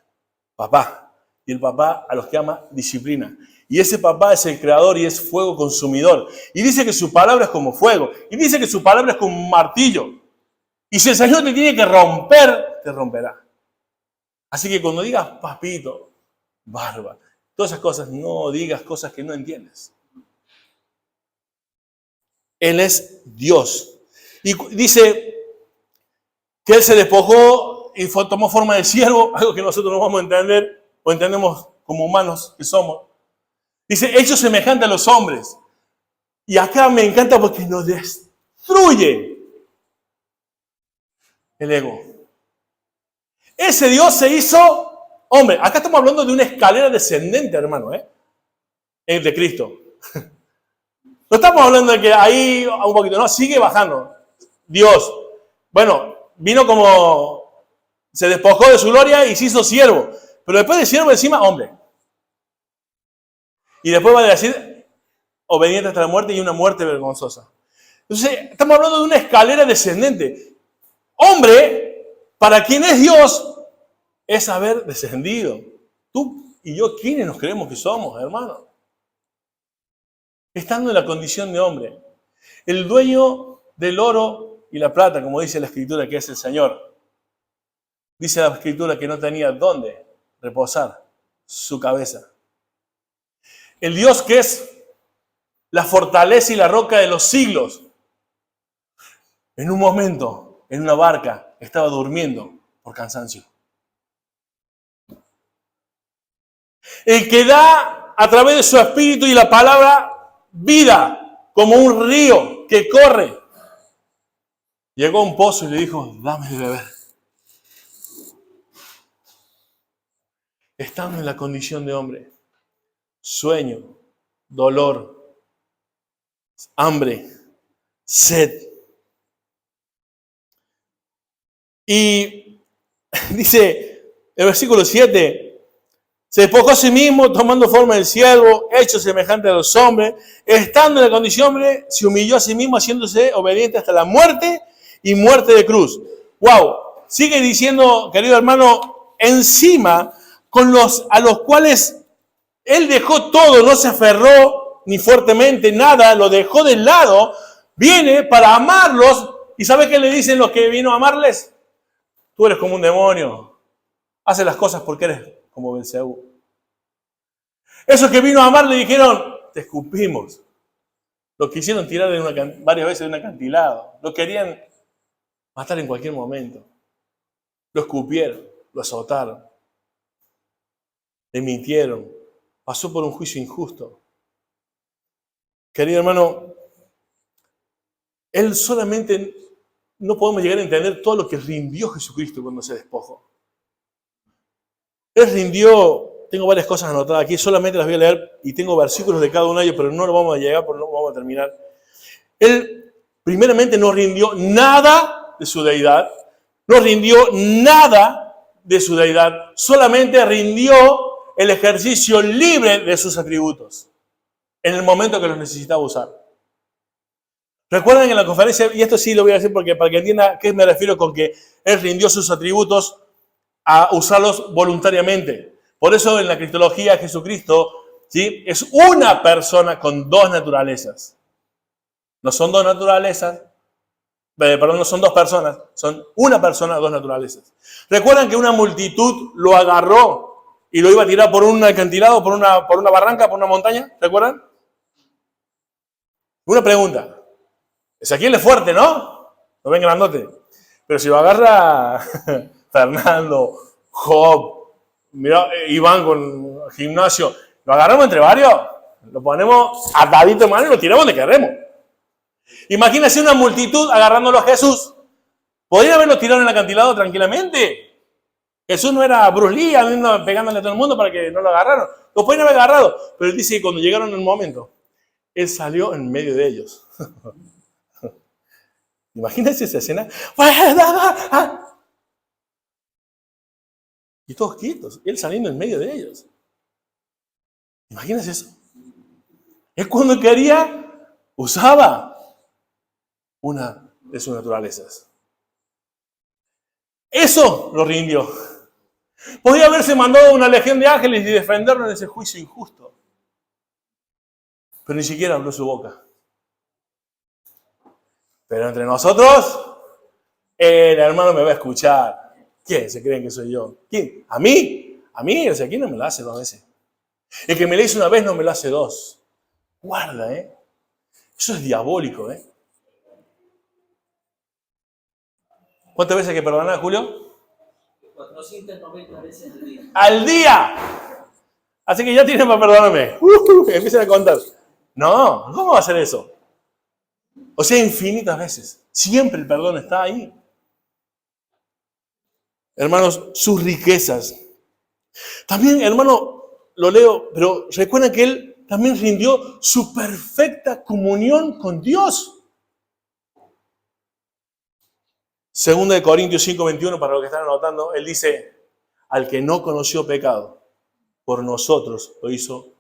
papá. Y el papá a los que ama disciplina. Y ese papá es el creador y es fuego consumidor. Y dice que su palabra es como fuego. Y dice que su palabra es como un martillo. Y si el Señor te tiene que romper, te romperá. Así que cuando digas papito, barba, todas esas cosas, no digas cosas que no entiendes. Él es Dios. Y dice que Él se despojó y tomó forma de siervo, algo que nosotros no vamos a entender o entendemos como humanos que somos. Dice, hecho semejante a los hombres. Y acá me encanta porque nos destruye el ego. Ese Dios se hizo hombre. Acá estamos hablando de una escalera descendente, hermano, de Cristo. No estamos hablando de que ahí un poquito, no, sigue bajando. Dios, bueno, vino como, se despojó de su gloria y se hizo siervo. Pero después de siervo encima, hombre. Y después va a decir, obediente hasta la muerte y una muerte vergonzosa. Entonces, estamos hablando de una escalera descendente. Hombre, para quien es Dios, es haber descendido. Tú y yo, ¿quiénes nos creemos que somos, hermano? Estando en la condición de hombre. El dueño del oro y la plata, como dice la Escritura, que es el Señor. Dice la Escritura que no tenía dónde reposar su cabeza. El Dios que es la fortaleza y la roca de los siglos. En un momento, en una barca, estaba durmiendo por cansancio. El que da a través de su espíritu y la palabra vida, como un río que corre. Llegó a un pozo y le dijo, dame de beber. Estando en la condición de hombre, sueño, dolor, hambre, sed. Y dice el versículo 7, se despojó a sí mismo, tomando forma de siervo, hecho semejante a los hombres, estando en la condición de hombre, se humilló a sí mismo, haciéndose obediente hasta la muerte y muerte de cruz. ¡Wow! Sigue diciendo, querido hermano, encima a los cuales Él dejó todo, no se aferró ni fuertemente, nada, lo dejó de lado, viene para amarlos. ¿Y sabe qué le dicen los que vino a amarles? Tú eres como un demonio, haces las cosas porque eres como Belcebú. Esos que vino a amar le dijeron, te escupimos. Lo quisieron tirar varias veces de un acantilado. Lo querían matar en cualquier momento. Lo escupieron, lo azotaron, le mintieron, pasó por un juicio injusto. Querido hermano, él solamente no podemos llegar a entender todo lo que rindió Jesucristo cuando se despojó. Él rindió, tengo varias cosas anotadas aquí, solamente las voy a leer y tengo versículos de cada uno de ellos, pero no lo vamos a llegar porque no vamos a terminar. Él primeramente no rindió nada de su deidad, no rindió nada de su deidad, solamente rindió el ejercicio libre de sus atributos en el momento que los necesitaba usar. Recuerden en la conferencia, y esto sí lo voy a decir porque para que entienda a qué me refiero con que él rindió sus atributos a usarlos voluntariamente. Por eso en la cristología Jesucristo, ¿sí?, es una persona con dos naturalezas. No son dos naturalezas, perdón, no son dos personas, son una persona, dos naturalezas. ¿Recuerdan que una multitud lo agarró y lo iba a tirar por un acantilado, por una barranca, por una montaña? ¿Recuerdan? Una pregunta. Ezequiel es fuerte, ¿no? Lo ven grandote. Pero si lo agarra Fernando, Job, mira, Iván con gimnasio, lo agarramos entre varios, lo ponemos atadito de mano y lo tiramos donde queremos. Imagínense una multitud agarrándolo a Jesús. ¿Podrían haberlo tirado en el acantilado tranquilamente? Jesús no era Bruce Lee andando pegándole a todo el mundo para que no lo agarraran. Lo podrían haber agarrado. Pero él dice que cuando llegaron el momento, él salió en medio de ellos. Imagínense esa escena. Y todos quietos. Él saliendo en medio de ellos. Imagínense eso. Es cuando quería, usaba una de sus naturalezas. Eso lo rindió. Podría haberse mandado una legión de ángeles y defenderlo en ese juicio injusto. Pero ni siquiera abrió su boca. Pero entre nosotros, el hermano me va a escuchar. ¿Quién se creen que soy yo? ¿Quién? ¿A mí? A mí, el Ezequiel no me lo hace 2 veces. El que me lo hizo una vez no me lo hace 2. Guarda, Eso es diabólico, ¿Cuántas veces hay que perdonar, Julio? 490 veces al día. ¡Al día! Así que ya tienen para perdonarme. Empiezan a contar. No, ¿cómo va a hacer eso? O sea, infinitas veces. Siempre el perdón está ahí. Hermanos, sus riquezas. También, hermano, lo leo, pero recuerden que él también rindió su perfecta comunión con Dios. 2 Corintios 5:21, para los que están anotando, él dice, al que no conoció pecado, por nosotros lo hizo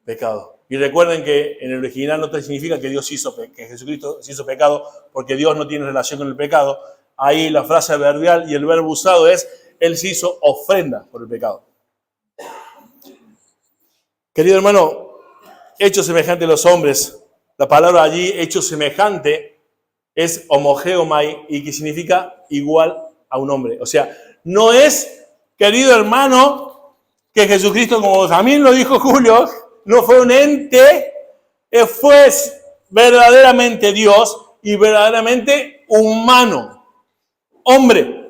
pecado. Y recuerden que en el original no significa que que Jesucristo se hizo pecado, porque Dios no tiene relación con el pecado. Ahí la frase adverbial y el verbo usado es, él se hizo ofrenda por el pecado. Querido hermano, hecho semejante a los hombres, la palabra allí, hecho semejante, es homogeomai y que significa igual a un hombre. O sea, no es, querido hermano, que Jesucristo, como también lo dijo Julio, no fue un ente, fue verdaderamente Dios y verdaderamente humano, hombre.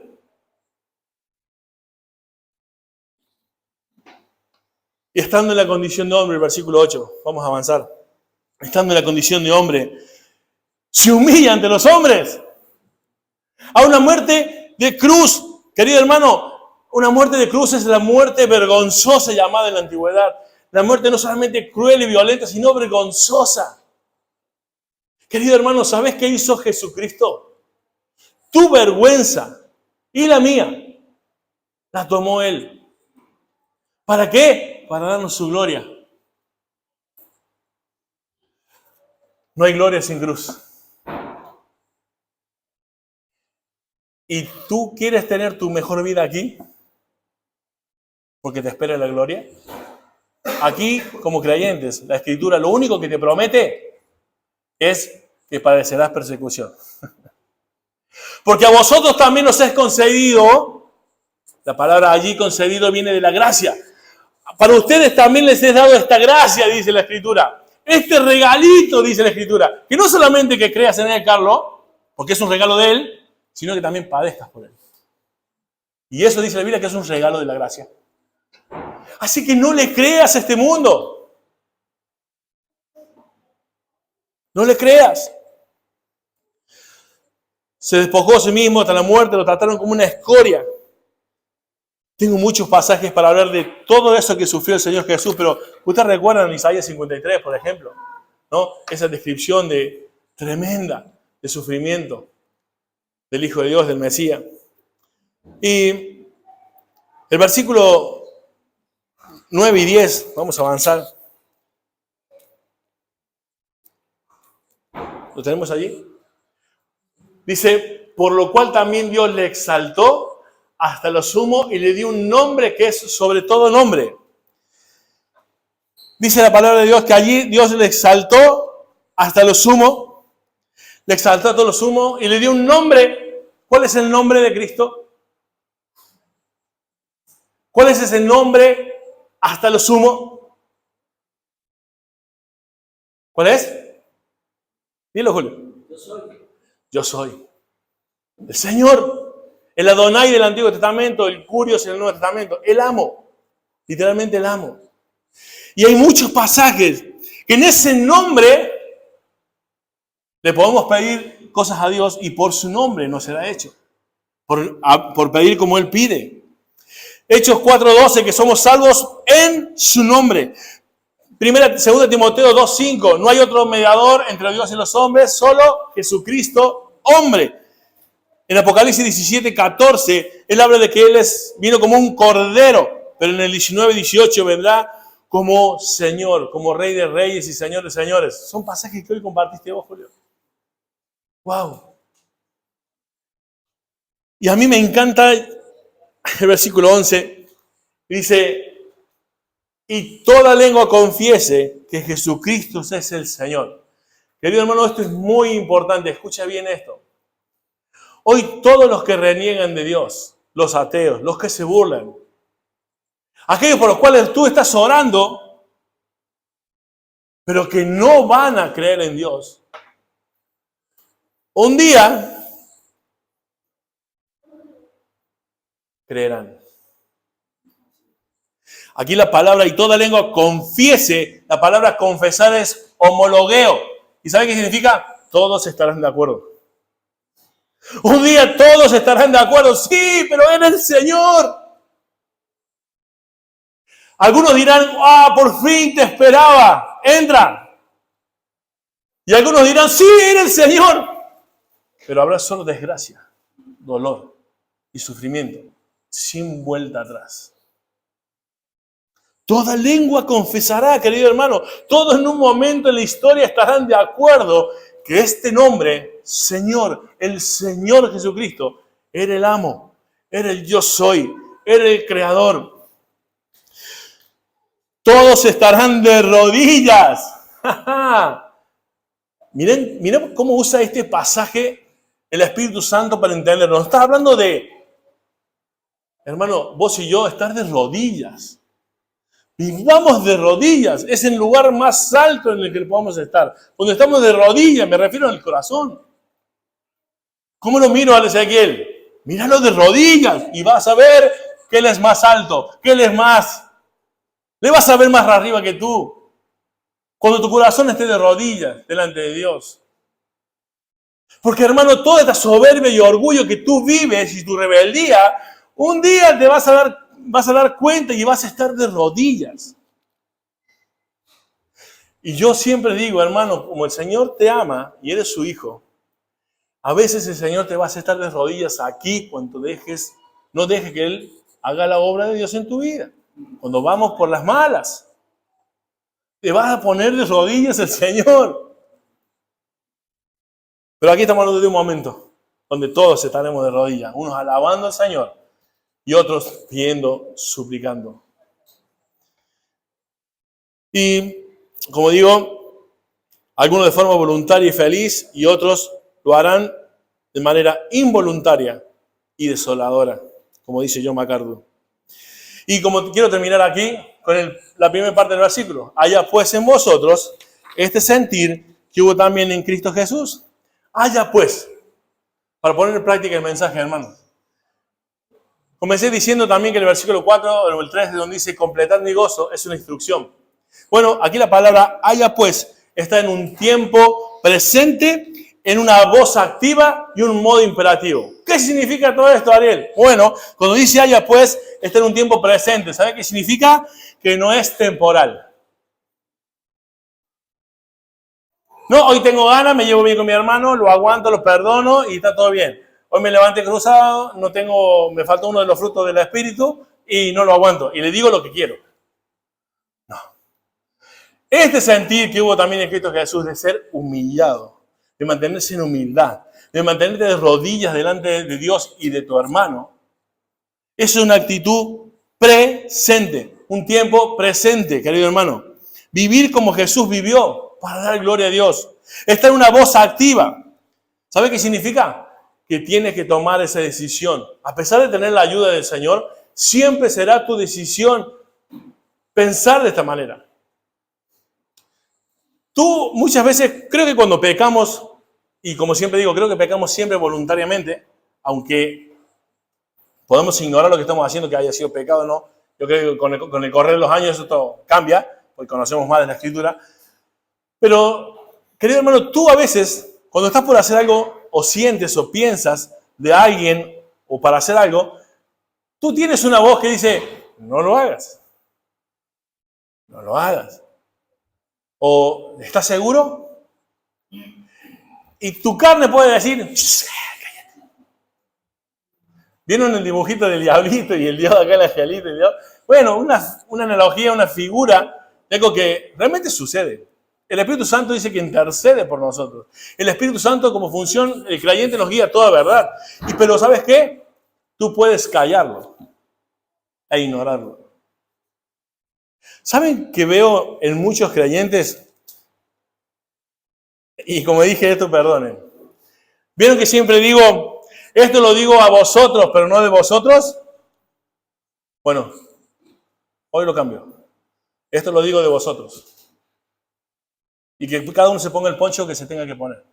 Y estando en la condición de hombre, el versículo 8, vamos a avanzar. Estando en la condición de hombre, se humilla ante los hombres a una muerte de cruz. Querido hermano, una muerte de cruz es la muerte vergonzosa llamada en la antigüedad. La muerte no solamente cruel y violenta, sino vergonzosa. Querido hermano, ¿sabes qué hizo Jesucristo? Tu vergüenza y la mía la tomó Él. ¿Para qué? Para darnos su gloria. No hay gloria sin cruz. ¿Y tú quieres tener tu mejor vida aquí? Porque te espera la gloria. Aquí, como creyentes, la Escritura lo único que te promete es que padecerás persecución. Porque a vosotros también os es concedido, la palabra allí concedido viene de la gracia. Para ustedes también les es dado esta gracia, dice la Escritura. Este regalito, dice la Escritura. Que no solamente que creas en Él, Carlos, porque es un regalo de Él, sino que también padezcas por Él. Y eso dice la Biblia que es un regalo de la gracia. Así que no le creas a este mundo. No le creas. Se despojó a sí mismo hasta la muerte, lo trataron como una escoria. Tengo muchos pasajes para hablar de todo eso que sufrió el Señor Jesús, pero ustedes recuerdan Isaías 53, por ejemplo, ¿no? Esa descripción tremenda de sufrimiento del Hijo de Dios, del Mesías. Y el versículo 9 y 10, vamos a avanzar. ¿Lo tenemos allí? Dice, por lo cual también Dios le exaltó hasta lo sumo y le dio un nombre que es sobre todo nombre. Dice la palabra de Dios que allí Dios le exaltó hasta lo sumo, le exaltó hasta lo sumo y le dio un nombre. ¿Cuál es el nombre de Cristo? ¿Cuál es ese nombre hasta lo sumo? ¿Cuál es? Dilo, Julio. Yo soy. Yo soy. El Señor. El Adonai del Antiguo Testamento, el Curios en el Nuevo Testamento. El amo. Literalmente el amo. Y hay muchos pasajes que en ese nombre le podemos pedir cosas a Dios y por su nombre nos será hecho. Por pedir como Él pide. Hechos 4:12, que somos salvos en su nombre. Segunda Timoteo 2:5, no hay otro mediador entre Dios y los hombres, solo Jesucristo, hombre. En Apocalipsis 17:14, Él habla de que Él vino como un cordero, pero en el 19:18 vendrá como Señor, como Rey de Reyes y Señor de Señores. Son pasajes que hoy compartiste vos, Julio. ¡Wow! Y a mí me encanta el versículo 11, dice, y toda lengua confiese que Jesucristo es el Señor. Querido hermano, esto es muy importante, escucha bien esto. Hoy todos los que reniegan de Dios, los ateos, los que se burlan, aquellos por los cuales tú estás orando, pero que no van a creer en Dios, un día creerán. Aquí la palabra y toda lengua confiese, la palabra confesar es homologueo. ¿Y sabe qué significa? Todos estarán de acuerdo. Un día todos estarán de acuerdo. Sí, pero Él es el Señor. Algunos dirán, por fin te esperaba. Entra. Y algunos dirán, sí, era el Señor. Pero habrá solo desgracia, dolor y sufrimiento, sin vuelta atrás. Toda lengua confesará, querido hermano. Todos en un momento en la historia estarán de acuerdo que este nombre, Señor, el Señor Jesucristo, era el amo, era el yo soy, era el creador. Todos estarán de rodillas. Miren cómo usa este pasaje el Espíritu Santo para entenderlo. Nos está hablando de, hermano, vos y yo, estar de rodillas. Vivamos de rodillas. Es el lugar más alto en el que podamos estar. Cuando estamos de rodillas, me refiero al corazón. ¿Cómo lo miro a Ezequiel? Míralo de rodillas y vas a ver que Él es más alto, que Él es más. Le vas a ver más arriba que tú. Cuando tu corazón esté de rodillas delante de Dios. Porque, hermano, toda esta soberbia y orgullo que tú vives y tu rebeldía, un día te vas a dar cuenta y vas a estar de rodillas. Y yo siempre digo, hermano, como el Señor te ama y eres su hijo, a veces el Señor te va a hacer estar de rodillas aquí cuando no dejes que Él haga la obra de Dios en tu vida. Cuando vamos por las malas, te vas a poner de rodillas el Señor. Pero aquí estamos hablando de un momento donde todos estaremos de rodillas, unos alabando al Señor y otros pidiendo, suplicando. Y, como digo, algunos de forma voluntaria y feliz y otros lo harán de manera involuntaria y desoladora, como dice John MacArthur. Y como quiero terminar aquí con la primera parte del versículo. Haya pues en vosotros este sentir que hubo también en Cristo Jesús. Haya pues. para poner en práctica el mensaje, hermanos. Comencé diciendo también que el versículo 4 o el 3, donde dice completad mi gozo, es una instrucción. Bueno, aquí la palabra haya pues está en un tiempo presente, en una voz activa y un modo imperativo. ¿Qué significa todo esto, Ariel? Bueno, cuando dice haya pues está en un tiempo presente. ¿Sabe qué significa? Que no es temporal. No, hoy tengo ganas, me llevo bien con mi hermano, lo aguanto, lo perdono y está todo bien. Hoy me levanté cruzado, me falta uno de los frutos del Espíritu y no lo aguanto. Y le digo lo que quiero. No. Este sentir que hubo también en Cristo Jesús de ser humillado, de mantenerse en humildad, de mantenerte de rodillas delante de Dios y de tu hermano, es una actitud presente, un tiempo presente, querido hermano. Vivir como Jesús vivió para dar gloria a Dios. Estar en una voz activa. ¿Sabe qué significa? Que tienes que tomar esa decisión. A pesar de tener la ayuda del Señor, siempre será tu decisión pensar de esta manera. Tú muchas veces, creo que cuando pecamos, y como siempre digo, creo que pecamos siempre voluntariamente, aunque podemos ignorar lo que estamos haciendo, que haya sido pecado o no. Yo creo que con el correr de los años esto cambia, porque conocemos más de la Escritura. Pero, querido hermano, tú a veces, cuando estás por hacer algo, o sientes o piensas de alguien, o para hacer algo, tú tienes una voz que dice, no lo hagas. No lo hagas. O, ¿estás seguro? Y tu carne puede decir, cállate. ¿Vieron el dibujito del diablito y el diablo acá, el angelito? Bueno, una analogía, una figura de algo que realmente sucede. El Espíritu Santo dice que intercede por nosotros. El Espíritu Santo, como función, el creyente nos guía a toda verdad. Pero ¿sabes qué? Tú puedes callarlo e ignorarlo. ¿Saben que veo en muchos creyentes? Y como dije esto, perdonen. ¿Vieron que siempre digo, esto lo digo a vosotros, pero no de vosotros? Bueno, hoy lo cambio. Esto lo digo de vosotros. Y que cada uno se ponga el poncho que se tenga que poner.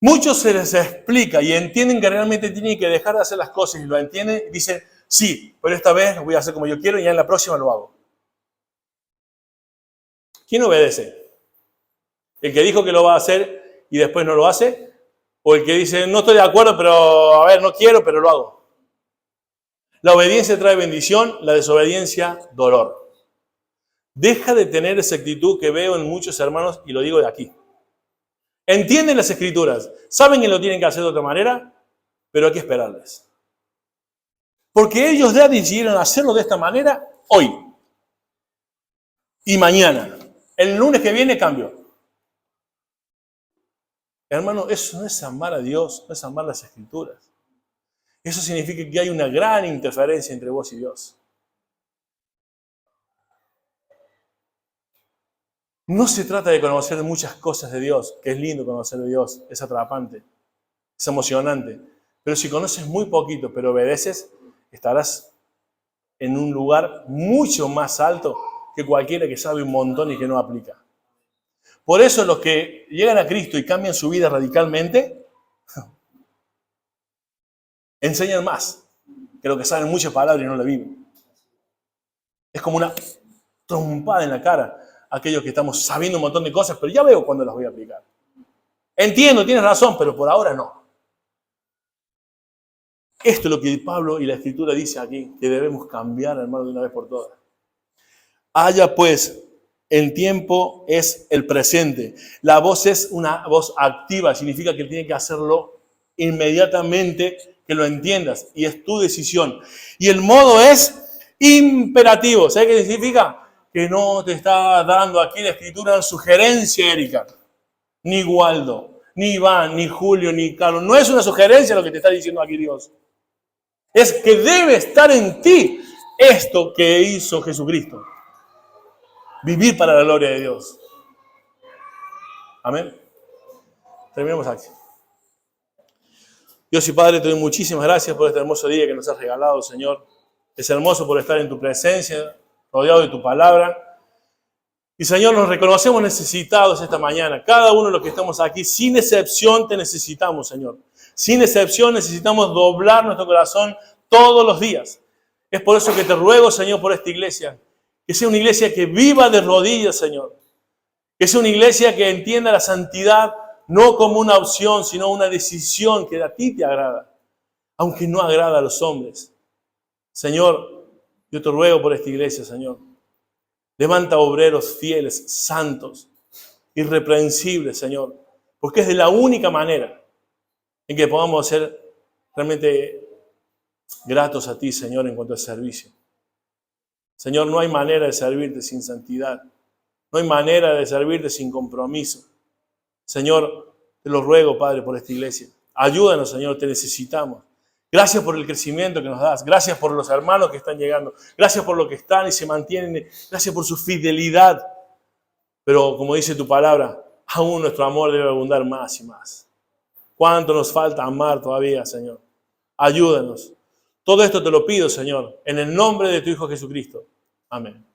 Muchos se les explica y entienden que realmente tienen que dejar de hacer las cosas y lo entienden y dicen, sí, pero esta vez lo voy a hacer como yo quiero y ya en la próxima lo hago. ¿Quién obedece? ¿El que dijo que lo va a hacer y después no lo hace? ¿O el que dice, no estoy de acuerdo, pero a ver, no quiero, pero lo hago? La obediencia trae bendición, la desobediencia, dolor. Deja de tener esa actitud que veo en muchos hermanos, y lo digo de aquí. Entienden las Escrituras, saben que lo tienen que hacer de otra manera, pero hay que esperarles. Porque ellos ya decidieron hacerlo de esta manera hoy. Y mañana. El lunes que viene cambio. Hermano, eso no es amar a Dios, no es amar las Escrituras. Eso significa que hay una gran interferencia entre vos y Dios. No se trata de conocer muchas cosas de Dios, que es lindo conocer de Dios, es atrapante, es emocionante. Pero si conoces muy poquito, pero obedeces, estarás en un lugar mucho más alto que cualquiera que sabe un montón y que no aplica. Por eso los que llegan a Cristo y cambian su vida radicalmente, enseñan más que los que saben muchas palabras y no la viven. Es como una trompada en la cara a aquellos que estamos sabiendo un montón de cosas, pero ya veo cuándo las voy a aplicar. Entiendo, tienes razón, pero por ahora no. Esto es lo que Pablo y la Escritura dice aquí, que debemos cambiar, hermano, de una vez por todas. Haya pues, el tiempo es el presente. La voz es una voz activa, significa que tiene que hacerlo inmediatamente, que lo entiendas, y es tu decisión. Y el modo es imperativo. ¿Sabes qué significa? Que no te está dando aquí la Escritura una sugerencia, Erika, ni Waldo, ni Iván, ni Julio, ni Carlos. No es una sugerencia lo que te está diciendo aquí Dios. Es que debe estar en ti esto que hizo Jesucristo. Vivir para la gloria de Dios. Amén. Terminemos aquí. Dios y Padre, te doy muchísimas gracias por este hermoso día que nos has regalado, Señor. Es hermoso por estar en tu presencia, rodeado de tu palabra. Y Señor, nos reconocemos necesitados esta mañana. Cada uno de los que estamos aquí, sin excepción, te necesitamos, Señor. Sin excepción, necesitamos doblar nuestro corazón todos los días. Es por eso que te ruego, Señor, por esta iglesia. Que sea una iglesia que viva de rodillas, Señor. Que sea una iglesia que entienda la santidad no como una opción, sino una decisión que a ti te agrada. Aunque no agrada a los hombres. Señor, yo te ruego por esta iglesia, Señor. Levanta obreros fieles, santos, irreprensibles, Señor. Porque es de la única manera en que podamos ser realmente gratos a ti, Señor, en cuanto al servicio. Señor, no hay manera de servirte sin santidad. No hay manera de servirte sin compromiso. Señor, te lo ruego, Padre, por esta iglesia. Ayúdanos, Señor, te necesitamos. Gracias por el crecimiento que nos das. Gracias por los hermanos que están llegando. Gracias por lo que están y se mantienen. Gracias por su fidelidad. Pero como dice tu palabra, aún nuestro amor debe abundar más y más. ¿Cuánto nos falta amar todavía, Señor? Ayúdanos. Todo esto te lo pido, Señor, en el nombre de tu Hijo Jesucristo. Amén.